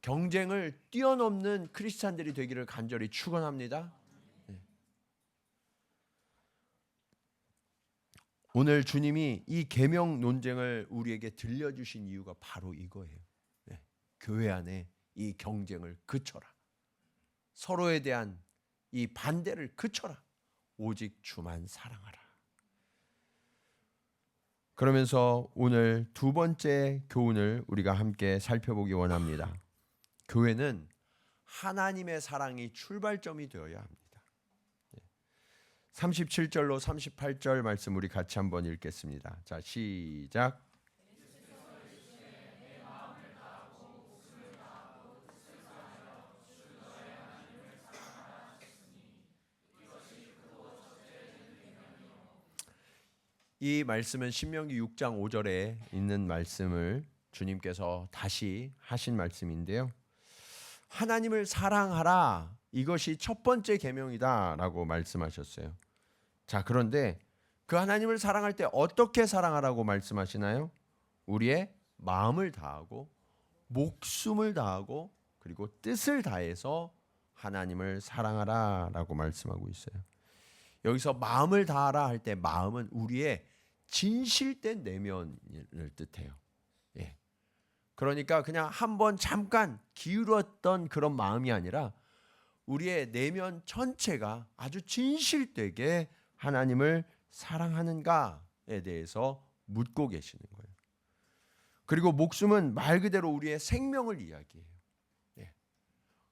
경쟁을 뛰어넘는 크리스찬들이 되기를 간절히 축원합니다. 오늘 주님이 이 계명 논쟁을 우리에게 들려주신 이유가 바로 이거예요. 교회 안에 이 경쟁을 그쳐라. 서로에 대한 이 반대를 그쳐라. 오직 주만 사랑하라. 그러면서 오늘 두 번째 교훈을 우리가 함께 살펴보기 원합니다. 교회는 하나님의 사랑이 출발점이 되어야 합니다. 37절로 38절 말씀 우리 같이 한번 읽겠습니다. 자, 시작. 이 말씀은 신명기 6장 5절에 있는 말씀을 주님께서 다시 하신 말씀인데요. 하나님을 사랑하라. 이것이 첫 번째 계명이다라고 말씀하셨어요. 자, 그런데 그 하나님을 사랑할 때 어떻게 사랑하라고 말씀하시나요? 우리의 마음을 다하고 목숨을 다하고 그리고 뜻을 다해서 하나님을 사랑하라라고 말씀하고 있어요. 여기서 마음을 다하라 할 때 마음은 우리의 진실된 내면을 뜻해요. 예. 그러니까 그냥 한번 잠깐 기울었던 그런 마음이 아니라 우리의 내면 전체가 아주 진실되게 하나님을 사랑하는가에 대해서 묻고 계시는 거예요. 그리고 목숨은 말 그대로 우리의 생명을 이야기해요. 예.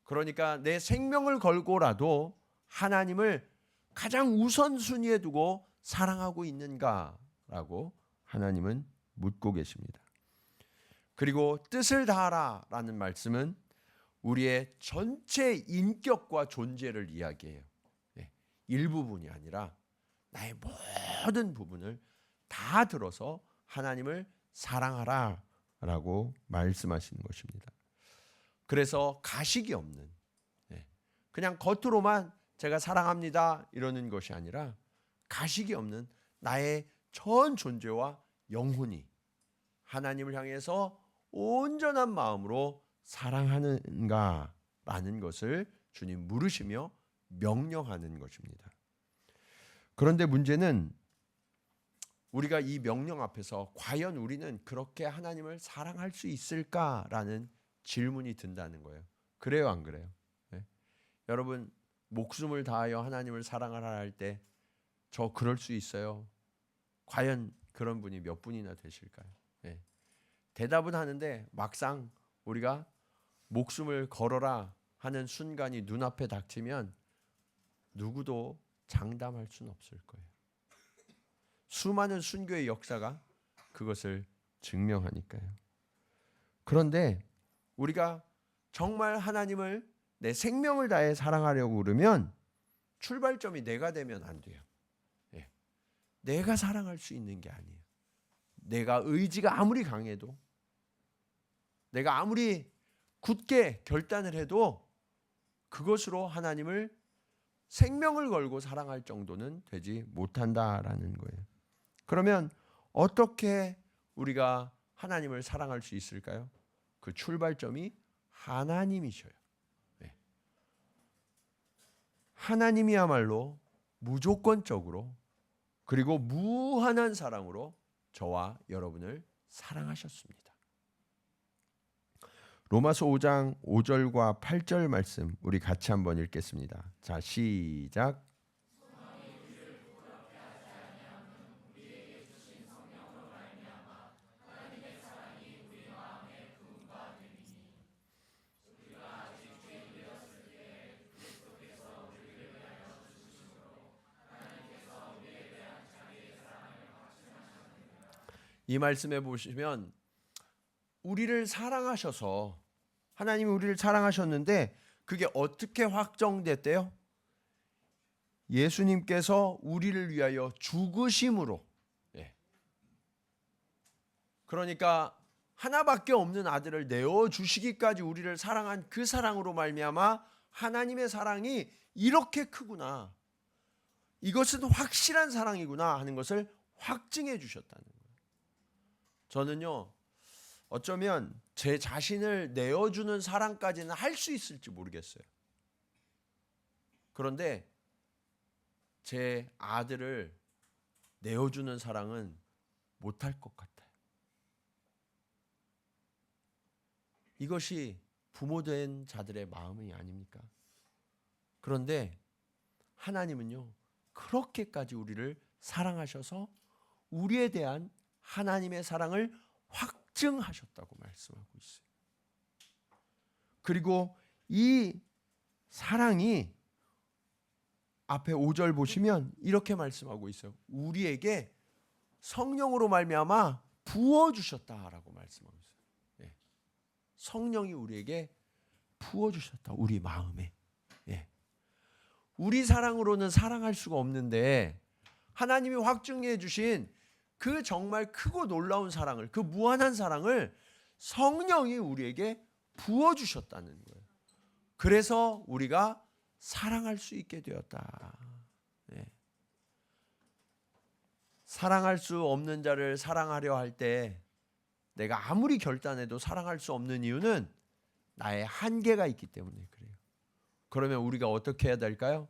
그러니까 내 생명을 걸고라도 하나님을 가장 우선순위에 두고 사랑하고 있는가라고 하나님은 묻고 계십니다. 그리고 뜻을 다하라라는 말씀은 우리의 전체 인격과 존재를 이야기해요. 일부분이 아니라 나의 모든 부분을 다 들어서 하나님을 사랑하라라고 말씀하시는 것입니다. 그래서 가식이 없는, 그냥 겉으로만 제가 사랑합니다 이러는 것이 아니라 가식이 없는 나의 전 존재와 영혼이 하나님을 향해서 온전한 마음으로 사랑하는가라는 것을 주님 물으시며 명령하는 것입니다. 그런데 문제는 우리가 이 명령 앞에서 과연 우리는 그렇게 하나님을 사랑할 수 있을까라는 질문이 든다는 거예요. 그래요, 안 그래요? 네? 여러분 목숨을 다하여 하나님을 사랑하라 할 때 저 그럴 수 있어요. 과연 그런 분이 몇 분이나 되실까요? 네. 대답은 하는데 막상 우리가 목숨을 걸어라 하는 순간이 눈앞에 닥치면 누구도 장담할 수는 없을 거예요. 수많은 순교의 역사가 그것을 증명하니까요. 그런데 우리가 정말 하나님을 내 생명을 다해 사랑하려고 그러면 출발점이 내가 되면 안 돼요. 내가 사랑할 수 있는 게 아니에요. 내가 의지가 아무리 강해도 내가 아무리 굳게 결단을 해도 그것으로 하나님을 생명을 걸고 사랑할 정도는 되지 못한다라는 거예요. 그러면 어떻게 우리가 하나님을 사랑할 수 있을까요? 그 출발점이 하나님이셔요. 하나님이야말로 무조건적으로 그리고 무한한 사랑으로 저와 여러분을 사랑하셨습니다. 로마서 5장 5절과 8절 말씀 우리 같이 한번 읽겠습니다. 자, 시작. 이 말씀에 보시면 우리를 사랑하셔서 하나님이 우리를 사랑하셨는데 그게 어떻게 확정됐대요? 예수님께서 우리를 위하여 죽으심으로. 예. 그러니까 하나밖에 없는 아들을 내어 주시기까지 우리를 사랑한 그 사랑으로 말미암아 하나님의 사랑이 이렇게 크구나. 이것은 확실한 사랑이구나 하는 것을 확증해 주셨다는 거예요. 저는요, 어쩌면 제 자신을 내어주는 사랑까지는 할 수 있을지 모르겠어요. 그런데 제 아들을 내어주는 사랑은 못할 것 같아요. 이것이 부모된 자들의 마음이 아닙니까? 그런데 하나님은요, 그렇게까지 우리를 사랑하셔서 우리에 대한 하나님의 사랑을 확증하셨다고 말씀하고 있어요. 그리고 이 사랑이 앞에 5절 보시면 이렇게 말씀하고 있어요. 우리에게 성령으로 말미암아 부어 주셨다라고 말씀하고 있어요. 예. 성령이 우리에게 부어 주셨다. 우리 마음에. 예. 우리 사랑으로는 사랑할 수가 없는데 하나님이 확증해 주신 그 정말 크고 놀라운 사랑을, 그 무한한 사랑을 성령이 우리에게 부어 주셨다는 거예요. 그래서 우리가 사랑할 수 있게 되었다. 네. 사랑할 수 없는 자를 사랑하려 할 때 내가 아무리 결단해도 사랑할 수 없는 이유는 나의 한계가 있기 때문에 그래요. 그러면 우리가 어떻게 해야 될까요?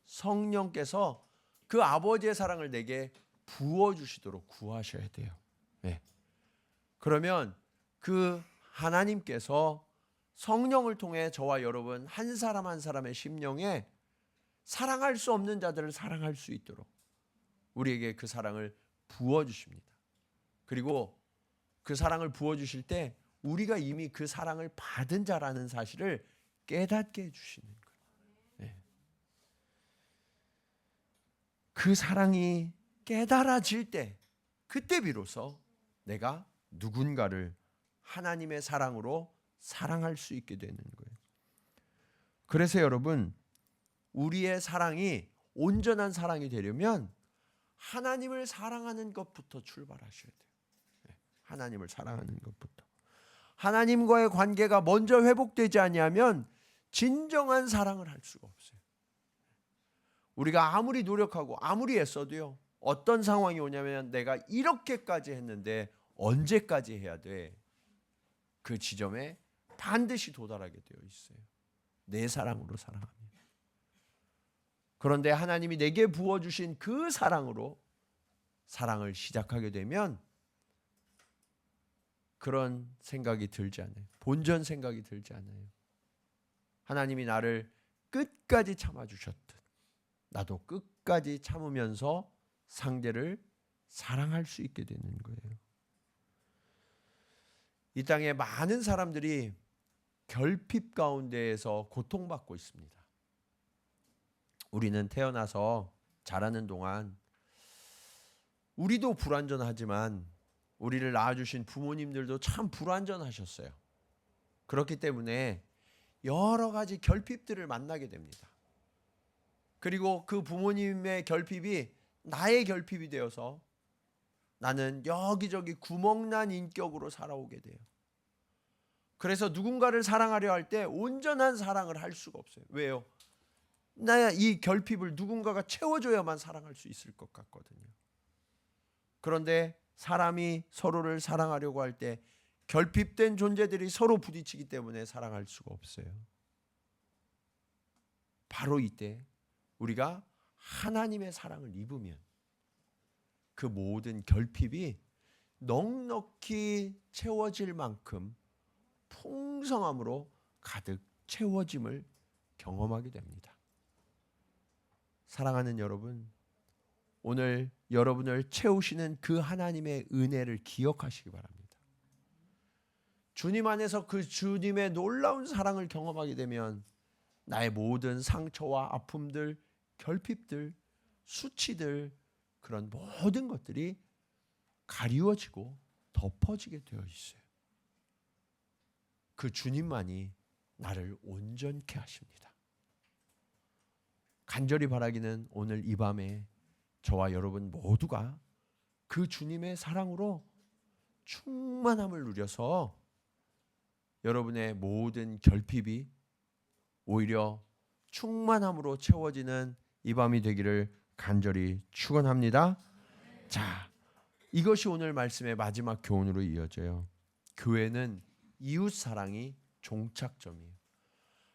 성령께서 그 아버지의 사랑을 내게 부어주시도록 구하셔야 돼요. 네. 그러면 그 하나님께서 성령을 통해 저와 여러분 한 사람 한 사람의 심령에 사랑할 수 없는 자들을 사랑할 수 있도록 우리에게 그 사랑을 부어주십니다. 그리고 그 사랑을 부어주실 때 우리가 이미 그 사랑을 받은 자라는 사실을 깨닫게 해주시는 거예요. 네. 그 사랑이 깨달아질 때 그때 비로소 내가 누군가를 하나님의 사랑으로 사랑할 수 있게 되는 거예요. 그래서 여러분, 우리의 사랑이 온전한 사랑이 되려면 하나님을 사랑하는 것부터 출발하셔야 돼요. 하나님을 사랑하는 것부터. 하나님과의 관계가 먼저 회복되지 아니하면 진정한 사랑을 할 수가 없어요. 우리가 아무리 노력하고 아무리 애써도요, 어떤 상황이 오냐면 내가 이렇게까지 했는데 언제까지 해야 돼? 그 지점에 반드시 도달하게 되어 있어요. 내 사랑으로 사랑하면. 그런데 하나님이 내게 부어주신 그 사랑으로 사랑을 시작하게 되면 그런 생각이 들지 않아요. 본전 생각이 들지 않아요. 하나님이 나를 끝까지 참아주셨듯 나도 끝까지 참으면서 상대를 사랑할 수 있게 되는 거예요. 이 땅에 많은 사람들이 결핍 가운데에서 고통받고 있습니다. 우리는 태어나서 자라는 동안 우리도 불완전하지만 우리를 낳아주신 부모님들도 참 불완전하셨어요. 그렇기 때문에 여러 가지 결핍들을 만나게 됩니다. 그리고 그 부모님의 결핍이 나의 결핍이 되어서 나는 여기저기 구멍난 인격으로 살아오게 돼요. 그래서 누군가를 사랑하려 할 때 온전한 사랑을 할 수가 없어요. 왜요? 나야 이 결핍을 누군가가 채워줘야만 사랑할 수 있을 것 같거든요. 그런데 사람이 서로를 사랑하려고 할 때 결핍된 존재들이 서로 부딪히기 때문에 사랑할 수가 없어요. 바로 이때 우리가 하나님의 사랑을 입으면 그 모든 결핍이 넉넉히 채워질 만큼 풍성함으로 가득 채워짐을 경험하게 됩니다. 사랑하는 여러분, 오늘 여러분을 채우시는 그 하나님의 은혜를 기억하시기 바랍니다. 주님 안에서 그 주님의 놀라운 사랑을 경험하게 되면 나의 모든 상처와 아픔들, 결핍들, 수치들, 그런 모든 것들이 가리워지고 덮어지게 되어 있어요. 그 주님만이 나를 온전케 하십니다. 간절히 바라기는 오늘 이 밤에 저와 여러분 모두가 그 주님의 사랑으로 충만함을 누려서 여러분의 모든 결핍이 오히려 충만함으로 채워지는 이 밤이 되기를 간절히 축원합니다. 자, 이것이 오늘 말씀의 마지막 교훈으로 이어져요. 교회는 이웃 사랑이 종착점이에요.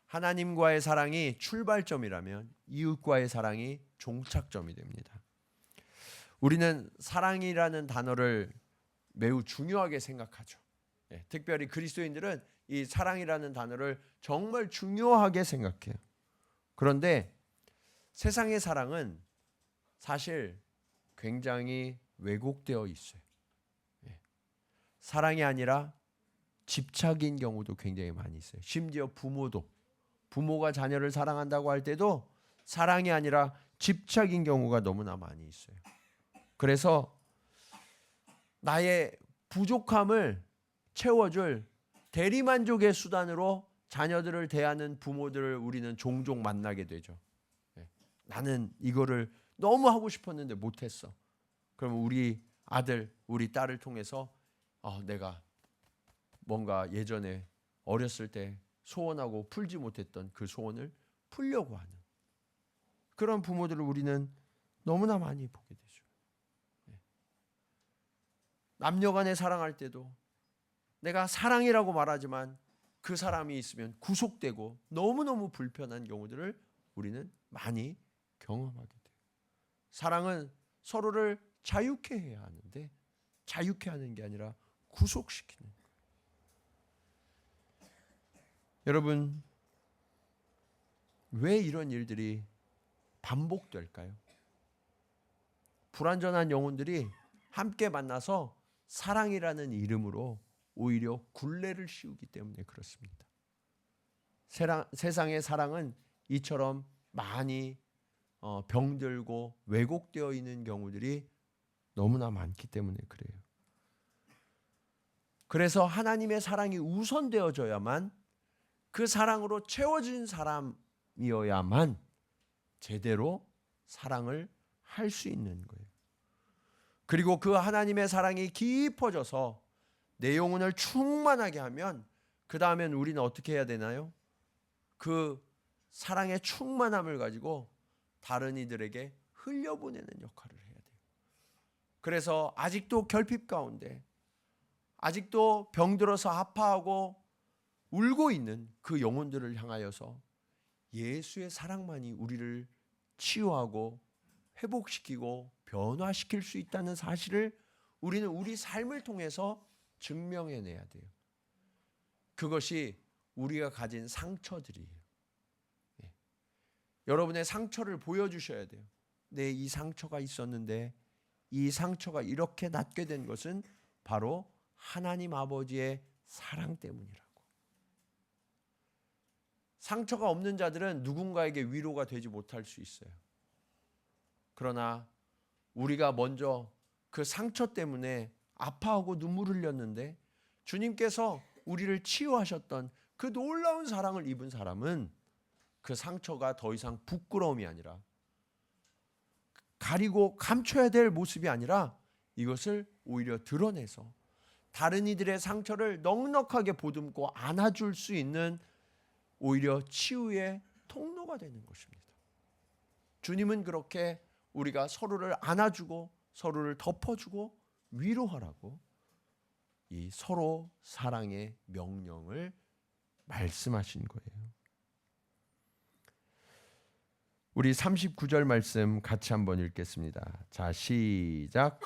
하나님과의 사랑이 출발점이라면 이웃과의 사랑이 종착점이 됩니다. 우리는 사랑이라는 단어를 매우 중요하게 생각하죠. 특별히 그리스도인들은 이 사랑이라는 단어를 정말 중요하게 생각해요. 그런데 세상의 사랑은 사실 굉장히 왜곡되어 있어요. 사랑이 아니라 집착인 경우도 굉장히 많이 있어요. 심지어 부모가 자녀를 사랑한다고 할 때도 사랑이 아니라 집착인 경우가 너무나 많이 있어요. 그래서 나의 부족함을 채워줄 대리만족의 수단으로 자녀들을 대하는 부모들을 우리는 종종 만나게 되죠. 나는 이거를 너무 하고 싶었는데 못했어. 그럼 우리 아들, 우리 딸을 통해서 내가 뭔가 예전에 어렸을 때 소원하고 풀지 못했던 그 소원을 풀려고 하는 그런 부모들을 우리는 너무나 많이 보게 되죠. 남녀간에 사랑할 때도 내가 사랑이라고 말하지만 그 사람이 있으면 구속되고 너무너무 불편한 경우들을 우리는 많이 경험하게 돼요. 사랑은 서로를 자유케 해야 하는데 자유케 하는 게 아니라 구속시키는 거예요. 여러분, 왜 이런 일들이 반복될까요? 불완전한 영혼들이 함께 만나서 사랑이라는 이름으로 오히려 굴레를 씌우기 때문에 그렇습니다. 세상의 사랑은 이처럼 많이 병들고 왜곡되어 있는 경우들이 너무나 많기 때문에 그래요. 그래서 하나님의 사랑이 우선되어져야만 그 사랑으로 채워진 사람이어야만 제대로 사랑을 할 수 있는 거예요. 그리고 그 하나님의 사랑이 깊어져서 내 영혼을 충만하게 하면 그 다음엔 우리는 어떻게 해야 되나요? 그 사랑의 충만함을 가지고 다른 이들에게 흘려보내는 역할을 해야 돼요. 그래서 아직도 결핍 가운데 아직도 병들어서 아파하고 울고 있는 그 영혼들을 향하여서 예수의 사랑만이 우리를 치유하고 회복시키고 변화시킬 수 있다는 사실을 우리는 우리 삶을 통해서 증명해내야 돼요. 그것이 우리가 가진 상처들이에요. 여러분의 상처를 보여주셔야 돼요. 내 이 상처가 있었는데 이 상처가 이렇게 낫게 된 것은 바로 하나님 아버지의 사랑 때문이라고. 상처가 없는 자들은 누군가에게 위로가 되지 못할 수 있어요. 그러나 우리가 먼저 그 상처 때문에 아파하고 눈물 흘렸는데 주님께서 우리를 치유하셨던 그 놀라운 사랑을 입은 사람은 그 상처가 더 이상 부끄러움이 아니라 가리고 감춰야 될 모습이 아니라 이것을 오히려 드러내서 다른 이들의 상처를 넉넉하게 보듬고 안아줄 수 있는 오히려 치유의 통로가 되는 것입니다. 주님은 그렇게 우리가 서로를 안아주고 서로를 덮어주고 위로하라고 이 서로 사랑의 명령을 말씀하신 거예요. 우리 39절 말씀 같이 한번 읽겠습니다. 자, 시작.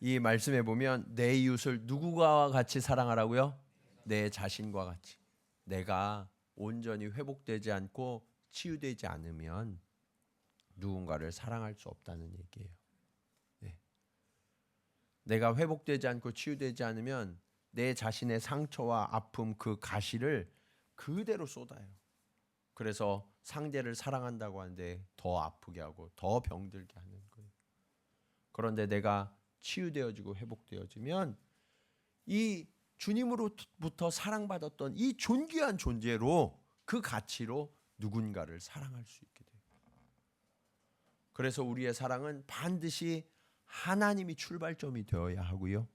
이 말씀에 보면 내 이웃을 누구와 같이 사랑하라고요? 내 자신과 같이. 내가 온전히 회복되지 않고 치유되지 않으면 누군가를 사랑할 수 없다는 얘기예요. 네. 내가 회복되지 않고 치유되지 않으면 내 자신의 상처와 아픔, 그 가시를 그대로 쏟아요. 그래서 상대를 사랑한다고 하는데 더 아프게 하고 더 병들게 하는 거예요. 그런데 내가 치유되어지고 회복되어지면 이 주님으로부터 사랑받았던 이 존귀한 존재로, 그 가치로 누군가를 사랑할 수 있게 돼요. 그래서 우리의 사랑은 반드시 하나님이 출발점이 되어야 하고요.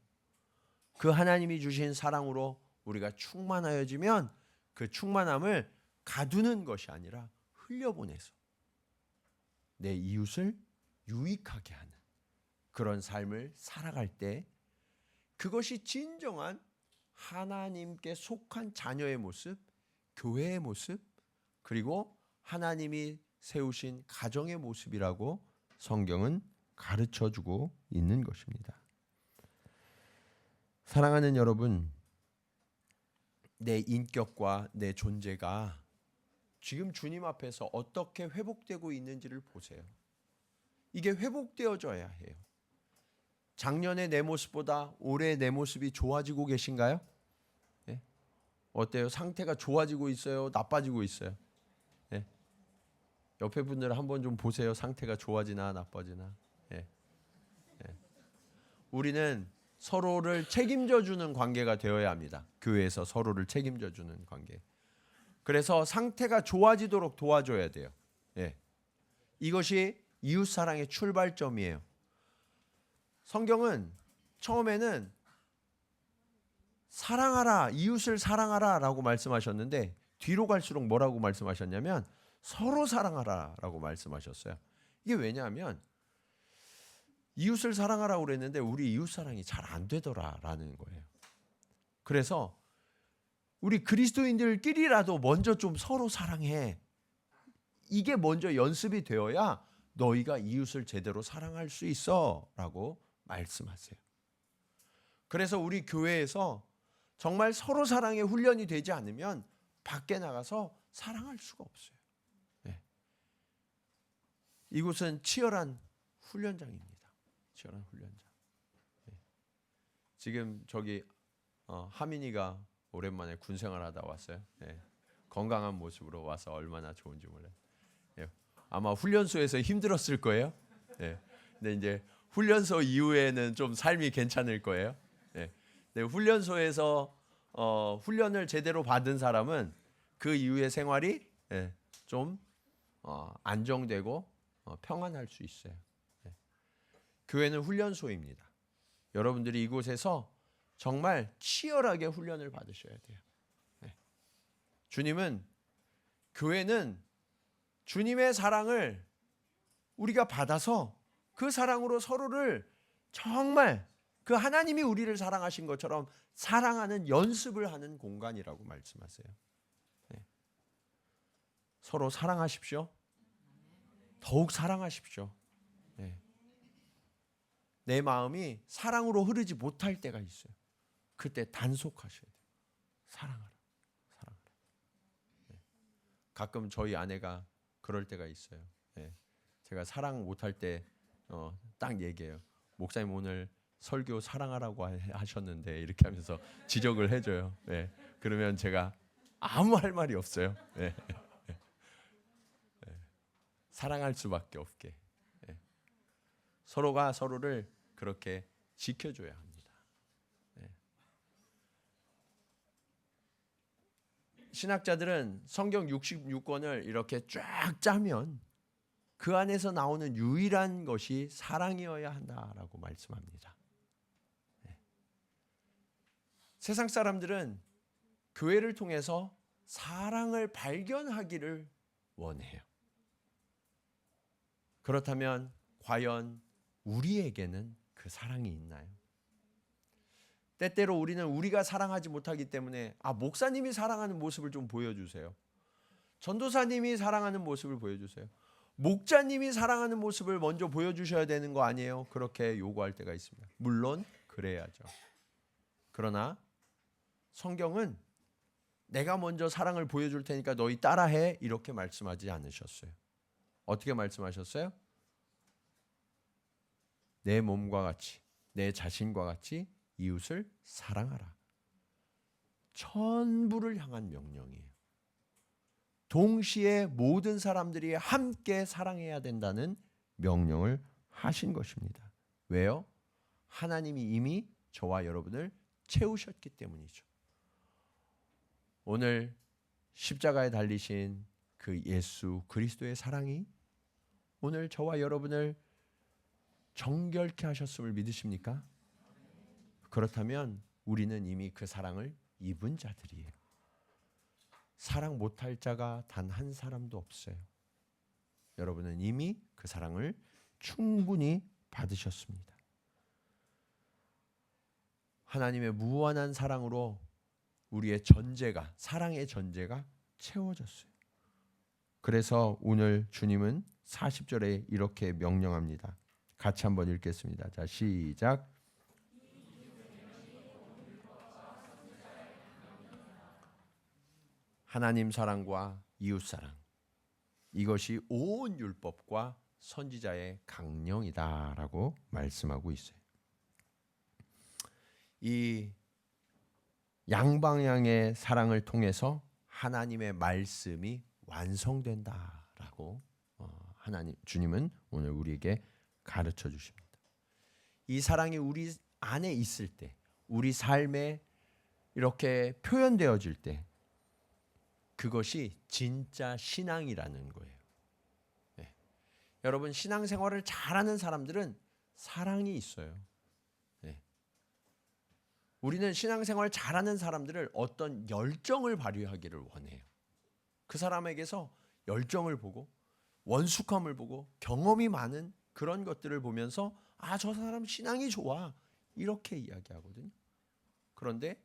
그 하나님이 주신 사랑으로 우리가 충만하여지면 그 충만함을 가두는 것이 아니라 흘려보내서 내 이웃을 유익하게 하는 그런 삶을 살아갈 때, 그것이 진정한 하나님께 속한 자녀의 모습, 교회의 모습, 그리고 하나님이 세우신 가정의 모습이라고 성경은 가르쳐주고 있는 것입니다. 사랑하는 여러분, 내 인격과 내 존재가 지금 주님 앞에서 어떻게 회복되고 있는지를 보세요. 이게 회복되어져야 해요. 작년의 내 모습보다 올해 내 모습이 좋아지고 계신가요? 네? 어때요? 상태가 좋아지고 있어요? 나빠지고 있어요? 네? 옆에 분들 한번 좀 보세요. 상태가 좋아지나 나빠지나. 네. 네. 우리는 서로를 책임져 주는 관계가 되어야 합니다. 교회에서 서로를 책임져 주는 관계. 그래서 상태가 좋아지도록 도와줘야 돼요. 네. 이것이 이웃사랑의 출발점이에요. 성경은 처음에는 사랑하라, 이웃을 사랑하라 라고 말씀하셨는데 뒤로 갈수록 뭐라고 말씀하셨냐면 서로 사랑하라 라고 말씀하셨어요. 이게 왜냐하면 이웃을 사랑하라고 그랬는데 우리 이웃사랑이 잘 안 되더라라는 거예요. 그래서 우리 그리스도인들끼리라도 먼저 좀 서로 사랑해. 이게 먼저 연습이 되어야 너희가 이웃을 제대로 사랑할 수 있어 라고 말씀하세요. 그래서 우리 교회에서 정말 서로 사랑의 훈련이 되지 않으면 밖에 나가서 사랑할 수가 없어요. 네. 이곳은 치열한 훈련장입니다. 치열한 훈련장. 네. 지금 저기 하민이가 오랜만에 군 생활하다 왔어요. 네. 건강한 모습으로 와서 얼마나 좋은지 몰라요. 네. 아마 훈련소에서 힘들었을 거예요. 네. 근데 이제 훈련소 이후에는 좀 삶이 괜찮을 거예요. 네. 네. 훈련소에서 훈련을 제대로 받은 사람은 그 이후의 생활이 좀 안정되고 평안할 수 있어요. 네. 교회는 훈련소입니다. 여러분들이 이곳에서 정말 치열하게 훈련을 받으셔야 돼요. 네. 주님은, 교회는 주님의 사랑을 우리가 받아서 그 사랑으로 서로를 정말 그 하나님이 우리를 사랑하신 것처럼 사랑하는 연습을 하는 공간이라고 말씀하세요. 네. 서로 사랑하십시오. 더욱 사랑하십시오. 네. 내 마음이 사랑으로 흐르지 못할 때가 있어요. 그때 단속하셔야 돼요. 사랑하라. 사랑하라. 네. 가끔 저희 아내가 그럴 때가 있어요. 네. 제가 사랑 못할 때 딱 얘기해요. 목사님 오늘 설교 사랑하라고 하셨는데 이렇게 하면서 지적을 해줘요. 네. 그러면 제가 아무 할 말이 없어요. 네. 네. 사랑할 수밖에 없게. 네. 서로가 서로를 그렇게 지켜줘야 합니다. 네. 신학자들은 성경 66권을 이렇게 쫙 짜면 그 안에서 나오는 유일한 것이 사랑이어야 한다라고 말씀합니다. 네. 세상 사람들은 교회를 통해서 사랑을 발견하기를 원해요. 그렇다면 과연 우리에게는 그 사랑이 있나요? 때때로 우리는 우리가 사랑하지 못하기 때문에 목사님이 사랑하는 모습을 좀 보여주세요. 전도사님이 사랑하는 모습을 보여주세요. 목자님이 사랑하는 모습을 먼저 보여주셔야 되는 거 아니에요? 그렇게 요구할 때가 있습니다. 물론 그래야죠. 그러나 성경은 내가 먼저 사랑을 보여줄 테니까 너희 따라해 이렇게 말씀하지 않으셨어요. 어떻게 말씀하셨어요? 내 몸과 같이, 내 자신과 같이 이웃을 사랑하라. 천부를 향한 명령이에요. 동시에 모든 사람들이 함께 사랑해야 된다는 명령을 하신 것입니다. 왜요? 하나님이 이미 저와 여러분을 채우셨기 때문이죠. 오늘 십자가에 달리신 그 예수 그리스도의 사랑이 오늘 저와 여러분을 정결케 하셨음을 믿으십니까? 그렇다면 우리는 이미 그 사랑을 입은 자들이에요. 사랑 못할 자가 단 한 사람도 없어요. 여러분은 이미 그 사랑을 충분히 받으셨습니다. 하나님의 무한한 사랑으로 우리의 전제가, 사랑의 전제가 채워졌어요. 그래서 오늘 주님은 40절에 이렇게 명령합니다. 같이 한번 읽겠습니다. 자, 시작. 하나님 사랑과 이웃 사랑, 이것이 온 율법과 선지자의 강령이다라고 말씀하고 있어요. 이 양방향의 사랑을 통해서 하나님의 말씀이 완성된다라고 하나님 주님은 오늘 우리에게 가르쳐 주십니다. 이 사랑이 우리 안에 있을 때, 우리 삶에 이렇게 표현되어질 때, 그것이 진짜 신앙이라는 거예요. 네. 여러분, 신앙생활을 잘하는 사람들은 사랑이 있어요. 네. 우리는 신앙생활 잘하는 사람들을 어떤 열정을 발휘하기를 원해요. 그 사람에게서 열정을 보고 원숙함을 보고 경험이 많은 그런 것들을 보면서 아, 저 사람 신앙이 좋아 이렇게 이야기하거든요. 그런데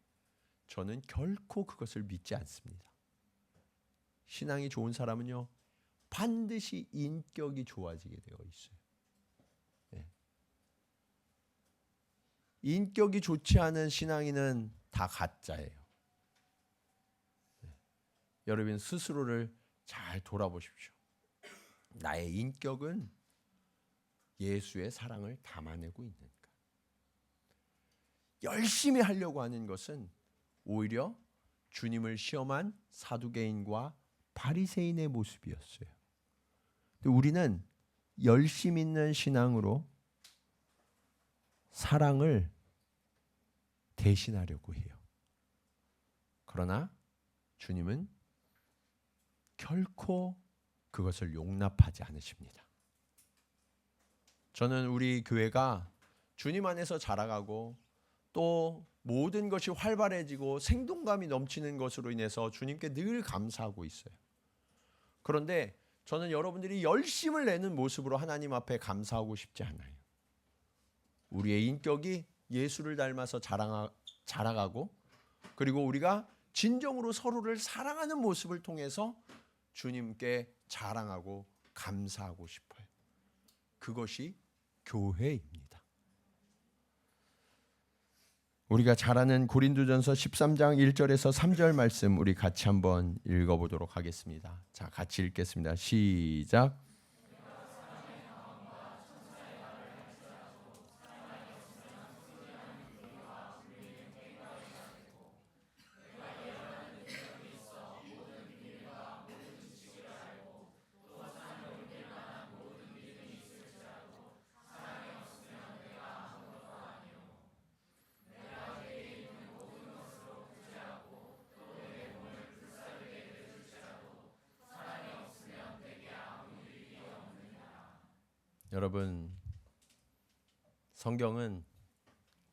저는 결코 그것을 믿지 않습니다. 신앙이 좋은 사람은요, 반드시 인격이 좋아지게 되어 있어요. 네. 인격이 좋지 않은 신앙인은 다 가짜예요. 네. 여러분 스스로를 잘 돌아보십시오. 나의 인격은 예수의 사랑을 담아내고 있는가? 열심히 하려고 하는 것은 오히려 주님을 시험한 사두개인과 바리새인의 모습이었어요. 근데 우리는 열심 있는 신앙으로 사랑을 대신하려고 해요. 그러나 주님은 결코 그것을 용납하지 않으십니다. 저는 우리 교회가 주님 안에서 자라가고 또 모든 것이 활발해지고 생동감이 넘치는 것으로 인해서 주님께 늘 감사하고 있어요. 그런데 저는 여러분들이 열심을 내는 모습으로 하나님 앞에 감사하고 싶지 않아요. 우리의 인격이 예수를 닮아서 자라가고 그리고 우리가 진정으로 서로를 사랑하는 모습을 통해서 주님께 자랑하고 감사하고 싶어요. 그것이 교회입니다. 우리가 잘 아는 고린도전서 13장 1절에서 3절 말씀 우리 같이 한번 읽어보도록 하겠습니다. 자, 같이 읽겠습니다. 시작. 여러분, 성경은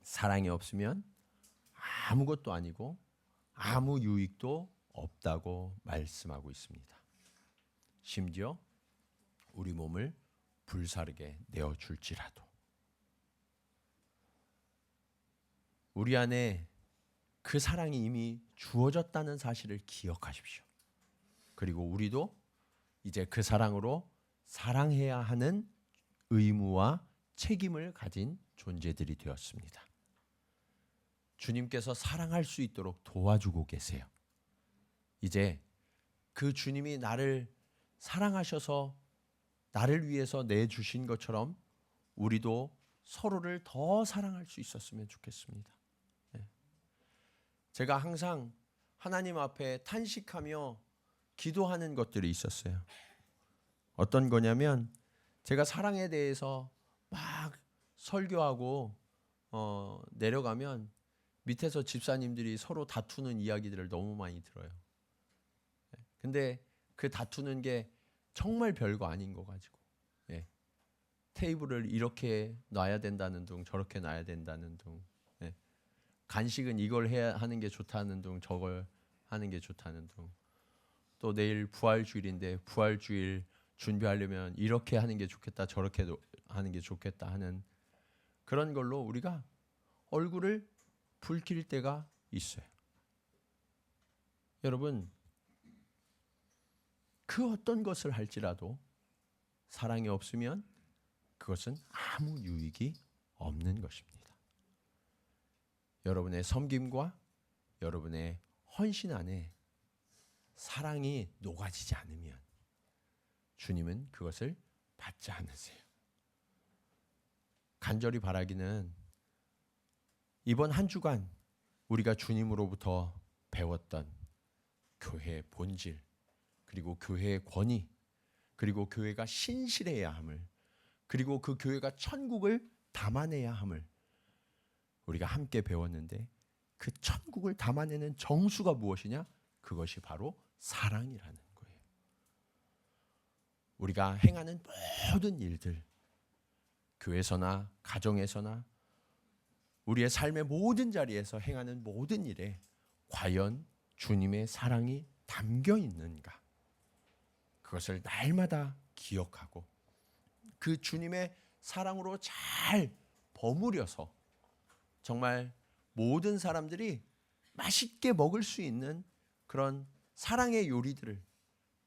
사랑이 없으면 아무것도 아니고 아무 유익도 없다고 말씀하고 있습니다. 심지어 우리 몸을 불사르게 내어줄지라도. 우리 안에 그 사랑이 이미 주어졌다는 사실을 기억하십시오. 그리고 우리도 이제 그 사랑으로 사랑해야 하는 의무와 책임을 가진 존재들이 되었습니다. 주님께서 사랑할 수 있도록 도와주고 계세요. 이제 그 주님이 나를 사랑하셔서 나를 위해서 내주신 것처럼 우리도 서로를 더 사랑할 수 있었으면 좋겠습니다. 제가 항상 하나님 앞에 탄식하며 기도하는 것들이 있었어요. 어떤 거냐면 제가 사랑에 대해서 막 설교하고 내려가면 밑에서 집사님들이 서로 다투는 이야기들을 너무 많이 들어요. 근데 그 다투는 게 정말 별거 아닌 거 가지고 테이블을 이렇게 놔야 된다는 둥 저렇게 놔야 된다는 둥 간식은 이걸 해야 하는 게 좋다는 둥 저걸 하는 게 좋다는 둥 또 내일 부활주일인데 부활주일 준비하려면 이렇게 하는 게 좋겠다 저렇게 하는 게 좋겠다 하는 그런 걸로 우리가 얼굴을 붉힐 때가 있어요. 여러분 그 어떤 것을 할지라도 사랑이 없으면 그것은 아무 유익이 없는 것입니다. 여러분의 섬김과 여러분의 헌신 안에 사랑이 녹아지지 않으면 주님은 그것을 받지 않으세요. 간절히 바라기는 이번 한 주간 우리가 주님으로부터 배웠던 교회의 본질 그리고 교회의 권위 그리고 교회가 신실해야 함을 그리고 그 교회가 천국을 담아내야 함을 우리가 함께 배웠는데 그 천국을 담아내는 정수가 무엇이냐? 그것이 바로 사랑이라는 거예요. 우리가 행하는 모든 일들 교회에서나 가정에서나 우리의 삶의 모든 자리에서 행하는 모든 일에 과연 주님의 사랑이 담겨 있는가? 그것을 날마다 기억하고 그 주님의 사랑으로 잘 버무려서 정말 모든 사람들이 맛있게 먹을 수 있는 그런 사랑의 요리들을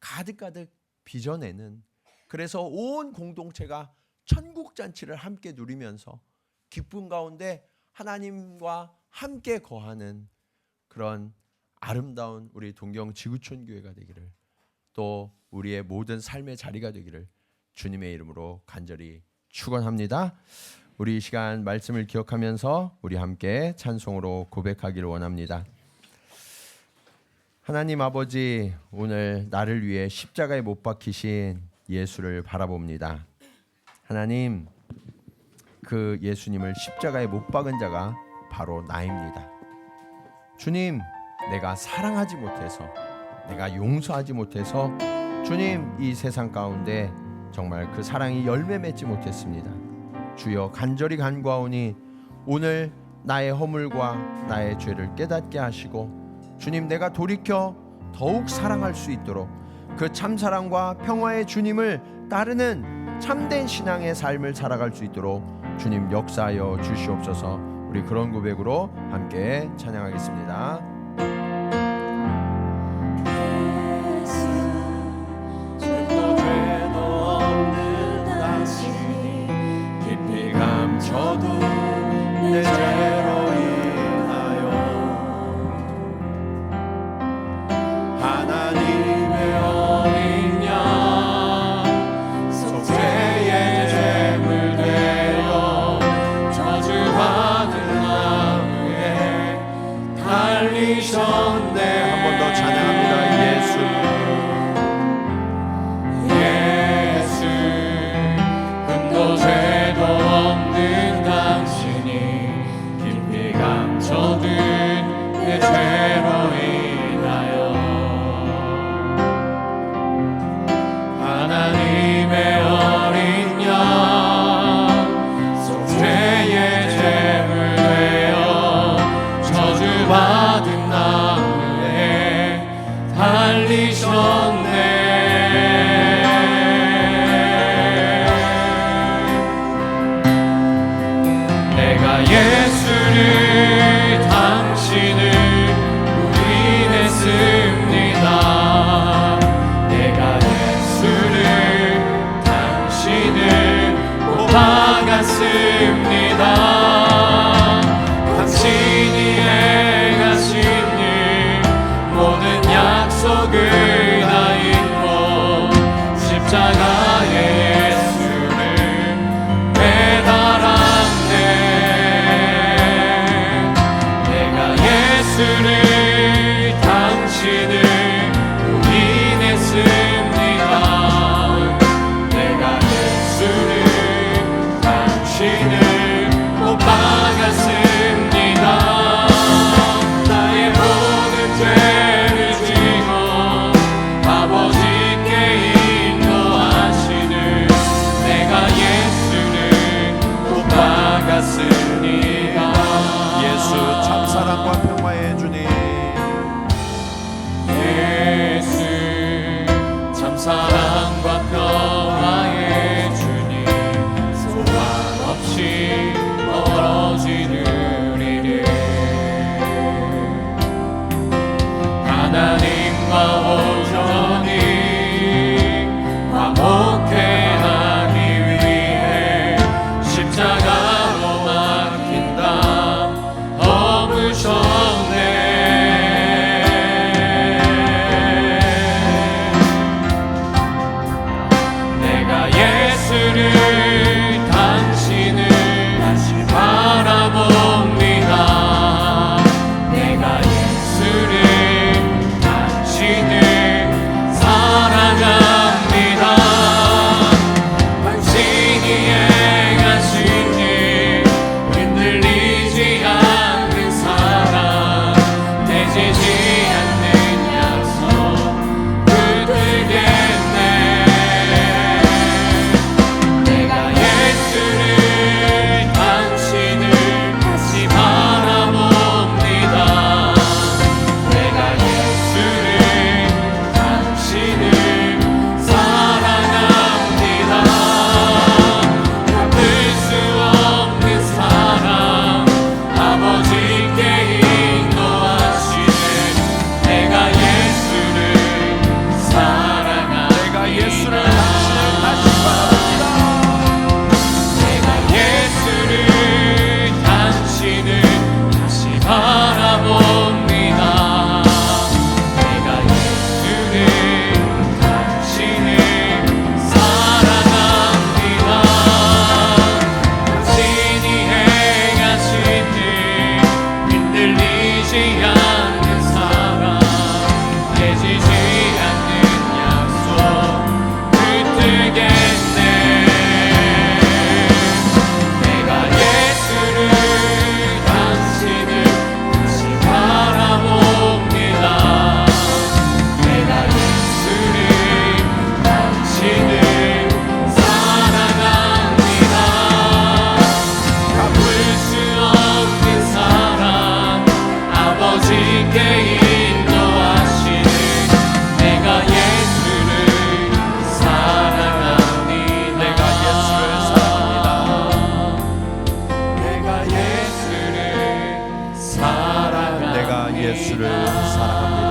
가득가득 빚어내는 그래서 온 공동체가 천국 잔치를 함께 누리면서 기쁨 가운데 하나님과 함께 거하는 그런 아름다운 우리 동경 지구촌 교회가 되기를 또 우리의 모든 삶의 자리가 되기를 주님의 이름으로 간절히 축원합니다. 우리 이 시간 말씀을 기억하면서 우리 함께 찬송으로 고백하기를 원합니다. 하나님 아버지, 오늘 나를 위해 십자가에 못 박히신 예수를 바라봅니다. 하나님, 그 예수님을 십자가에 못 박은 자가 바로 나입니다. 주님, 내가 사랑하지 못해서, 내가 용서하지 못해서 주님, 이 세상 가운데 정말 그 사랑이 열매 맺지 못했습니다. 주여, 간절히 간구하오니 오늘 나의 허물과 나의 죄를 깨닫게 하시고 주님, 내가 돌이켜 더욱 사랑할 수 있도록 그 참사랑과 평화의 주님을 따르는 참된 신앙의 삶을 살아갈 수 있도록 주님 역사하여 주시옵소서. 우리 그런 고백으로 함께 찬양하겠습니다. 저도 내 죄로 인하여 하나님의 어린 양 속죄의 제물 되어 저주받은 나무에 달리셨네. 한 번 더 찬양합니다. 예수 흠도 죄도 없는 당신이 깊이 감춰둔 내 죄로 인하여 하나님의 어린 양 속죄의 제물 되어 저주받은 나무에 달리셨네. 예수를 당신을 부인했습니다. 내가 예수를 부르셨네. 내가 예수를 당신을 다시 바라봅니다. 내가 예수를 당신을 사랑합니다. 당신이 행하신 일 흔들리지 않는 사랑 깨지지 않는 약속 붙들겠네. 내가 예수를 당신을 다시 바라봅니다. 내가 예수를 당신을 사랑합니다. 갚을 수 없는 사랑 아버지께 인도하시는 내가 예수를 사랑합니다. 내가 예수를 다시 바라봅니다. 내가 예수를 당신을 다시 바라봅니다. 내가 예수를 당신을 사랑합니다. 당신이 행하신 일 흔들리지 않는 사랑 깨지지 않는 약속 붙들겠네. 내가 예수를 당신을 다시 바라봅니다. 내가 예수를 당신을 사랑합니다. 갚을 수 없는 사랑 아버지께 인도하시는 내가 예수를 사랑합니다. 내가 예수를 사랑합니다. 내가 예수를 사랑합니다. 내가 예수를 사랑합니다.